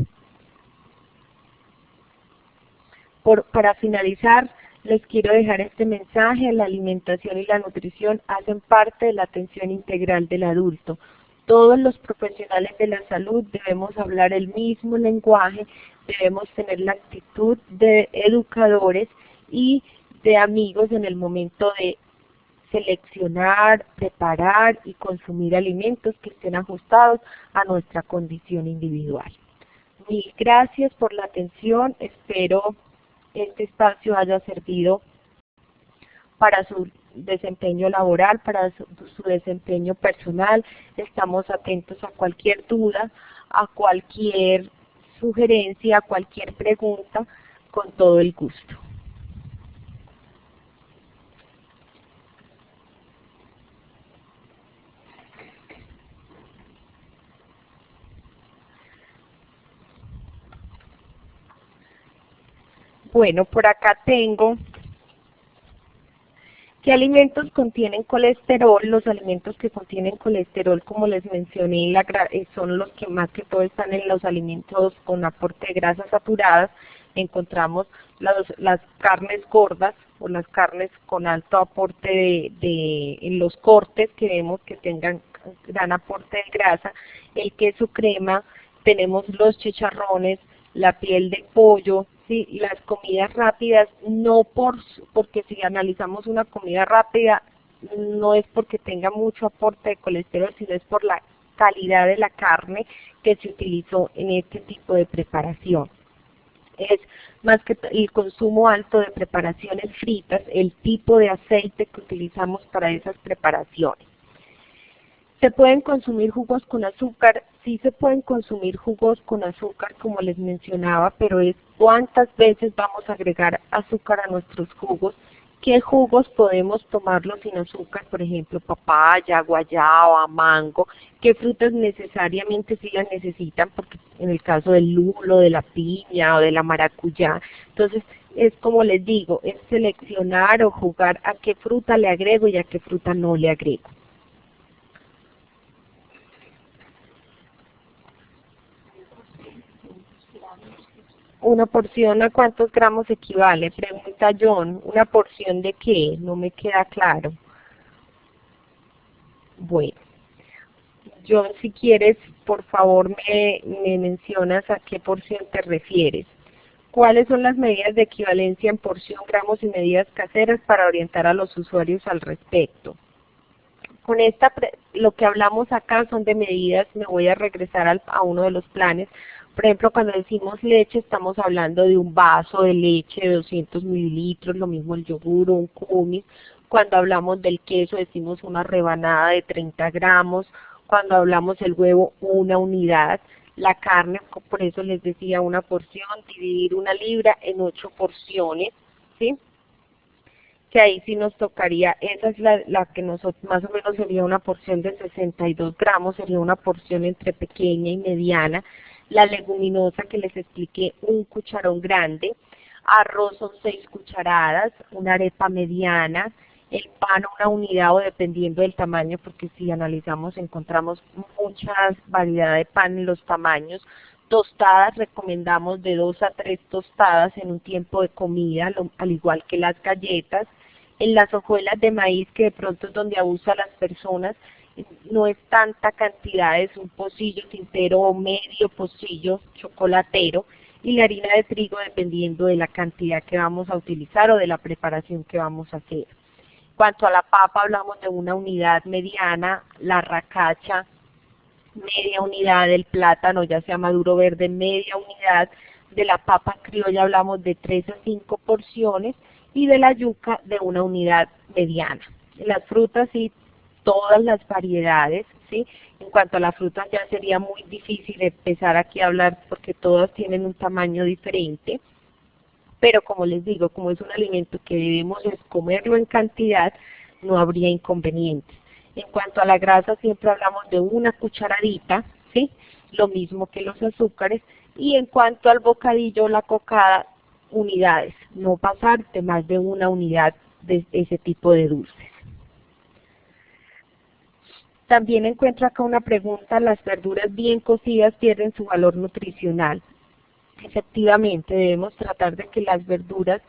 Para finalizar, les quiero dejar este mensaje: la alimentación y la nutrición hacen parte de la atención integral del adulto. Todos los profesionales de la salud debemos hablar el mismo lenguaje, debemos tener la actitud de educadores y de amigos en el momento de seleccionar, preparar y consumir alimentos que estén ajustados a nuestra condición individual. Mil gracias por la atención, espero este espacio haya servido para su desempeño laboral, para su desempeño personal. Estamos atentos a cualquier duda, a cualquier sugerencia, a cualquier pregunta, con todo el gusto. Bueno, por acá tengo ¿qué alimentos contienen colesterol? Los alimentos que contienen colesterol, como les mencioné, son los que más que todo están en los alimentos con aporte de grasas saturadas, encontramos las carnes gordas o las carnes con alto aporte en los cortes, que vemos que tengan gran aporte de grasa, el queso crema, tenemos los chicharrones, la piel de pollo, ¿sí? Las comidas rápidas, no porque si analizamos una comida rápida, no es porque tenga mucho aporte de colesterol, sino es por la calidad de la carne que se utilizó en este tipo de preparación. Es más que el consumo alto de preparaciones fritas, el tipo de aceite que utilizamos para esas preparaciones. ¿Se pueden consumir jugos con azúcar? Sí se pueden consumir jugos con azúcar, como les mencionaba, pero es cuántas veces vamos a agregar azúcar a nuestros jugos. ¿Qué jugos podemos tomarlos sin azúcar? Por ejemplo, papaya, guayaba, mango. ¿Qué frutas necesariamente sí las necesitan? Porque en el caso del lulo, de la piña o de la maracuyá. Entonces, es como les digo, es seleccionar o jugar a qué fruta le agrego y a qué fruta no le agrego. ¿Una porción a cuántos gramos equivale? Pregunta John. ¿Una porción de qué? No me queda claro. Bueno, John, si quieres, por favor me mencionas a qué porción te refieres. ¿Cuáles son las medidas de equivalencia en porción, gramos y medidas caseras para orientar a los usuarios al respecto? Con lo que hablamos acá son de medidas, me voy a regresar a uno de los planes. Por ejemplo, cuando decimos leche, estamos hablando de un vaso de leche de 200 mililitros, lo mismo el yogur o un kumis. Cuando hablamos del queso, decimos una rebanada de 30 gramos. Cuando hablamos del huevo, una unidad. La carne, por eso les decía una porción, dividir una libra en 8 porciones, ¿sí? Que ahí sí nos tocaría, esa es la que nosotros, más o menos sería una porción de 62 gramos, sería una porción entre pequeña y mediana. La leguminosa que les expliqué, un cucharón grande. Arroz son 6 cucharadas, una arepa mediana. El pan una unidad o dependiendo del tamaño, porque si analizamos encontramos mucha variedad de pan en los tamaños. Tostadas, recomendamos de 2 a 3 tostadas en un tiempo de comida, al igual que las galletas. En las hojuelas de maíz, que de pronto es donde abusan las personas, no es tanta cantidad, es un pocillo tintero o medio pocillo chocolatero, y la harina de trigo dependiendo de la cantidad que vamos a utilizar o de la preparación que vamos a hacer. En cuanto a la papa, hablamos de una unidad mediana, la racacha, media unidad del plátano, ya sea maduro verde, media unidad, de la papa criolla hablamos de 3 a 5 porciones, y de la yuca de una unidad mediana. Las frutas sí, todas las variedades, ¿sí? En cuanto a la fruta ya sería muy difícil empezar aquí a hablar porque todas tienen un tamaño diferente, pero como les digo, como es un alimento que debemos comerlo en cantidad, no habría inconvenientes. En cuanto a la grasa siempre hablamos de una cucharadita, ¿sí? Lo mismo que los azúcares, y en cuanto al bocadillo o la cocada, unidades, no pasar de más de una unidad de ese tipo de dulces. También encuentro acá una pregunta, ¿las verduras bien cocidas pierden su valor nutricional? Efectivamente, debemos tratar de que las verduras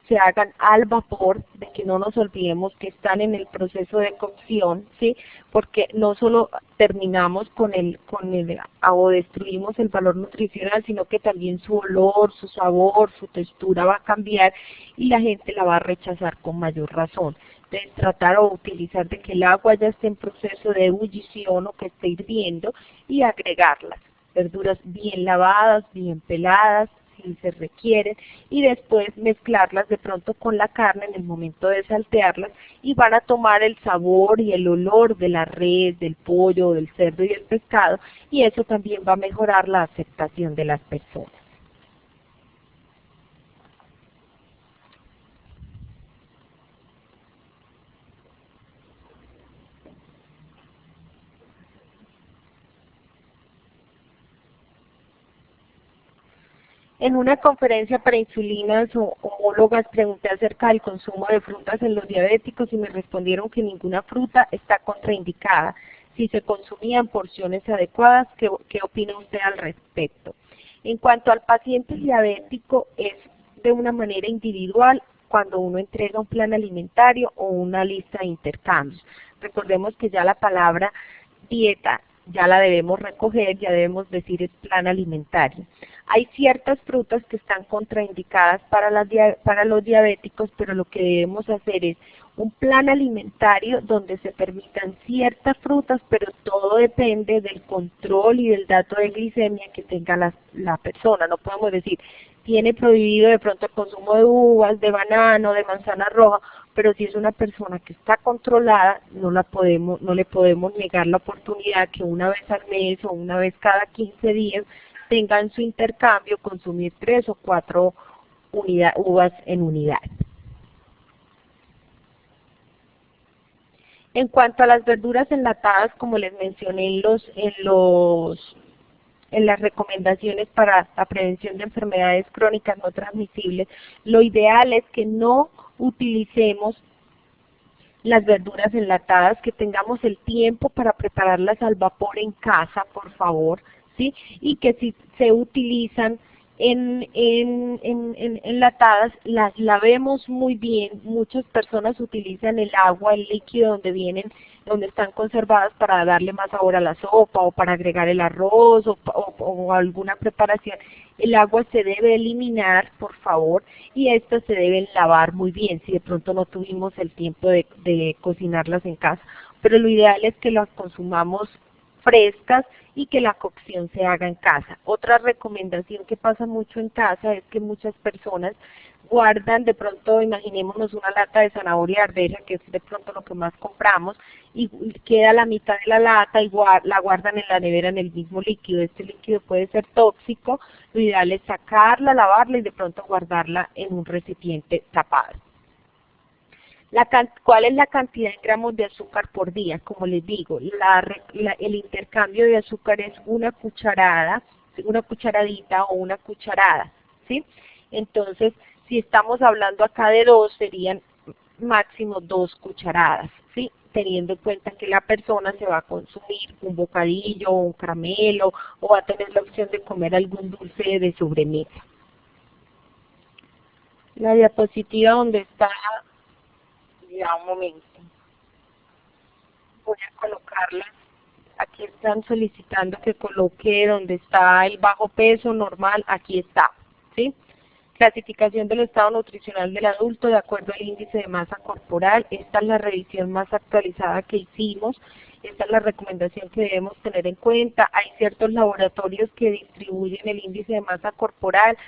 se hagan al vapor, de que no nos olvidemos que están en el proceso de cocción, ¿sí? Porque no solo terminamos o destruimos el valor nutricional, sino que también su olor, su sabor, su textura va a cambiar y la gente la va a rechazar con mayor razón. Entonces, tratar o utilizar de que el agua ya esté en proceso de ebullición o que esté hirviendo y agregarlas. Verduras bien lavadas, bien peladas, si se requieren, y después mezclarlas de pronto con la carne en el momento de saltearlas y van a tomar el sabor y el olor de la res, del pollo, del cerdo y del pescado, y eso también va a mejorar la aceptación de las personas. En una conferencia para insulinas o homólogas pregunté acerca del consumo de frutas en los diabéticos y me respondieron que ninguna fruta está contraindicada si se consumía en porciones adecuadas. ¿Qué opina usted al respecto? En cuanto al paciente diabético, es de una manera individual cuando uno entrega un plan alimentario o una lista de intercambios. Recordemos que ya la palabra dieta ya la debemos recoger, ya debemos decir el plan alimentario. Hay ciertas frutas que están contraindicadas para los diabéticos, pero lo que debemos hacer es un plan alimentario donde se permitan ciertas frutas, pero todo depende del control y del dato de glicemia que tenga la persona. No podemos decir, tiene prohibido de pronto el consumo de uvas, de banano, de manzana roja, pero si es una persona que está controlada, no le podemos negar la oportunidad que una vez al mes o una vez cada 15 días tenga en su intercambio consumir 3 o 4 uvas en unidad. En cuanto a las verduras enlatadas, como les mencioné en las recomendaciones para la prevención de enfermedades crónicas no transmisibles, lo ideal es que no utilicemos las verduras enlatadas, que tengamos el tiempo para prepararlas al vapor en casa, por favor, ¿sí? Y que si se utilizan enlatadas, las lavemos muy bien. Muchas personas utilizan el agua, el líquido donde están conservadas para darle más sabor a la sopa o para agregar el arroz o alguna preparación. El agua se debe eliminar, por favor, y estas se deben lavar muy bien si de pronto no tuvimos el tiempo de cocinarlas en casa. Pero lo ideal es que las consumamos frescas y que la cocción se haga en casa. Otra recomendación que pasa mucho en casa es que muchas personas guardan, de pronto imaginémonos una lata de zanahoria de arveja, que es de pronto lo que más compramos, y queda la mitad de la lata y la guardan en la nevera en el mismo líquido. Este líquido puede ser tóxico, lo ideal es sacarla, lavarla y de pronto guardarla en un recipiente tapado. ¿Cuál es la cantidad en gramos de azúcar por día? Como les digo, el intercambio de azúcar es una cucharadita o una cucharada, ¿sí? Entonces, si estamos hablando acá de 2, serían máximo 2 cucharadas, ¿sí? Teniendo en cuenta que la persona se va a consumir un bocadillo o un caramelo o va a tener la opción de comer algún dulce de sobremesa. La diapositiva donde está... Ya, un momento. Voy a colocarla. Aquí están solicitando que coloque donde está el bajo peso normal. Aquí está, ¿sí? Clasificación del estado nutricional del adulto de acuerdo al índice de masa corporal. Esta es la revisión más actualizada que hicimos. Esta es la recomendación que debemos tener en cuenta. Hay ciertos laboratorios que distribuyen el índice de masa corporal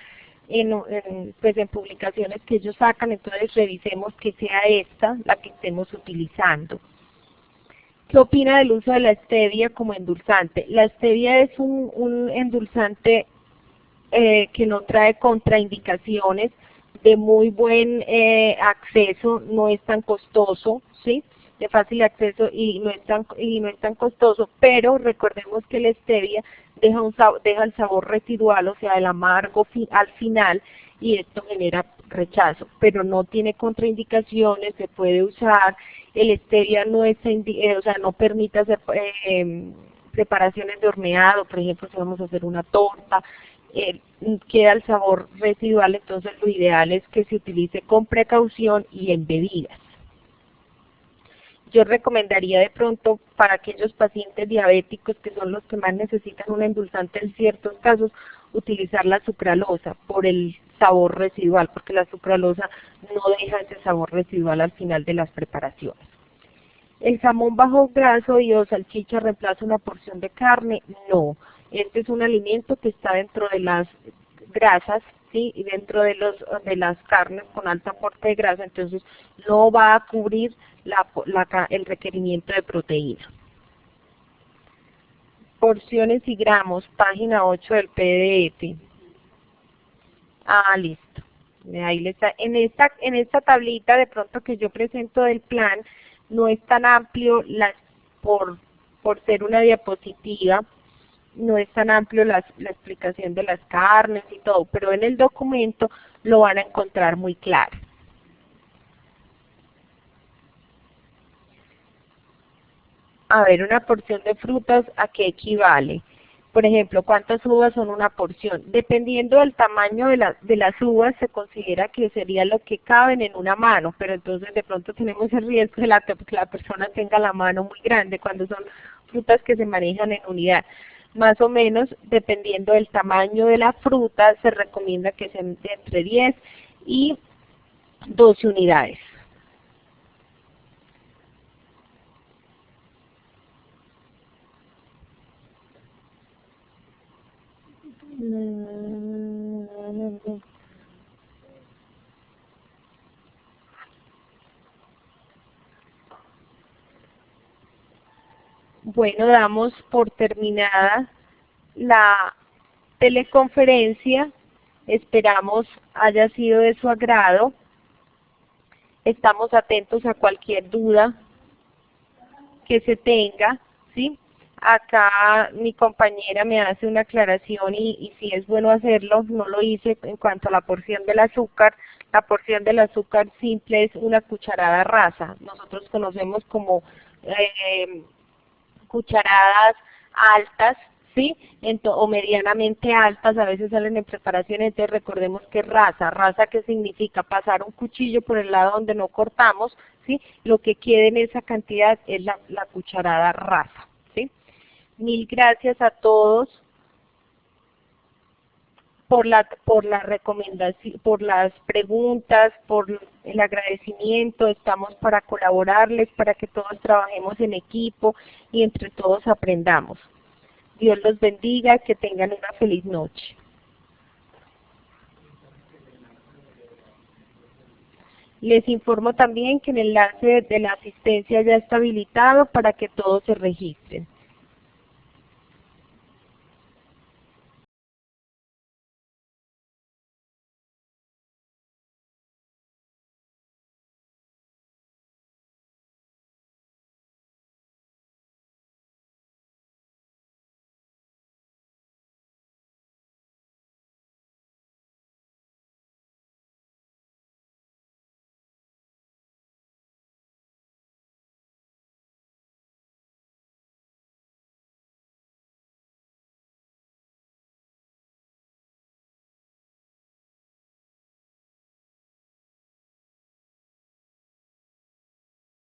pues en publicaciones que ellos sacan, entonces revisemos que sea esta la que estemos utilizando. ¿Qué opina del uso de la stevia como endulzante? La stevia es un endulzante que no trae contraindicaciones, de muy buen acceso, no es tan costoso, ¿sí? De fácil acceso y no es tan costoso, pero recordemos que la stevia deja el sabor residual, o sea, el amargo al final, y esto genera rechazo, pero no tiene contraindicaciones, se puede usar. El stevia no no permite hacer preparaciones de horneado, por ejemplo, si vamos a hacer una torta, queda el sabor residual, entonces lo ideal es que se utilice con precaución y en bebidas. Yo recomendaría de pronto para aquellos pacientes diabéticos que son los que más necesitan un endulzante en ciertos casos, utilizar la sucralosa por el sabor residual, porque la sucralosa no deja ese sabor residual al final de las preparaciones. ¿El jamón bajo graso y o salchicha reemplaza una porción de carne? No. Este es un alimento que está dentro de las grasas, ¿sí? Y dentro de las carnes con alto aporte de grasa, entonces no va a cubrir el requerimiento de proteína. Porciones y gramos, página 8 del PDF. Ah, listo. Ahí le está. En esta tablita de pronto que yo presento del plan, no es tan amplio por ser una diapositiva, no es tan amplio la explicación de las carnes y todo, pero en el documento lo van a encontrar muy claro. A ver, una porción de frutas, ¿a qué equivale? Por ejemplo, ¿cuántas uvas son una porción? Dependiendo del tamaño de las uvas, se considera que sería lo que caben en una mano, pero entonces de pronto tenemos el riesgo de que la persona tenga la mano muy grande cuando son frutas que se manejan en unidad. Más o menos, dependiendo del tamaño de la fruta, se recomienda que sean de entre 10 y 12 unidades. Bueno, damos por terminada la teleconferencia. Esperamos haya sido de su agrado. Estamos atentos a cualquier duda que se tenga, ¿sí? Acá mi compañera me hace una aclaración y si es bueno hacerlo, no lo hice en cuanto a la porción del azúcar. La porción del azúcar simple es una cucharada rasa. Nosotros conocemos como cucharadas altas, ¿sí? O medianamente altas, a veces salen en preparaciones, entonces recordemos que rasa. Rasa, ¿qué significa? Pasar un cuchillo por el lado donde no cortamos, ¿sí? Lo que quede en esa cantidad es la cucharada rasa, ¿sí? Mil gracias a todos por la recomendación, por las preguntas, por el agradecimiento. Estamos para colaborarles, para que todos trabajemos en equipo y entre todos aprendamos. Dios los bendiga, que tengan una feliz noche. Les informo también que el enlace de la asistencia ya está habilitado para que todos se registren.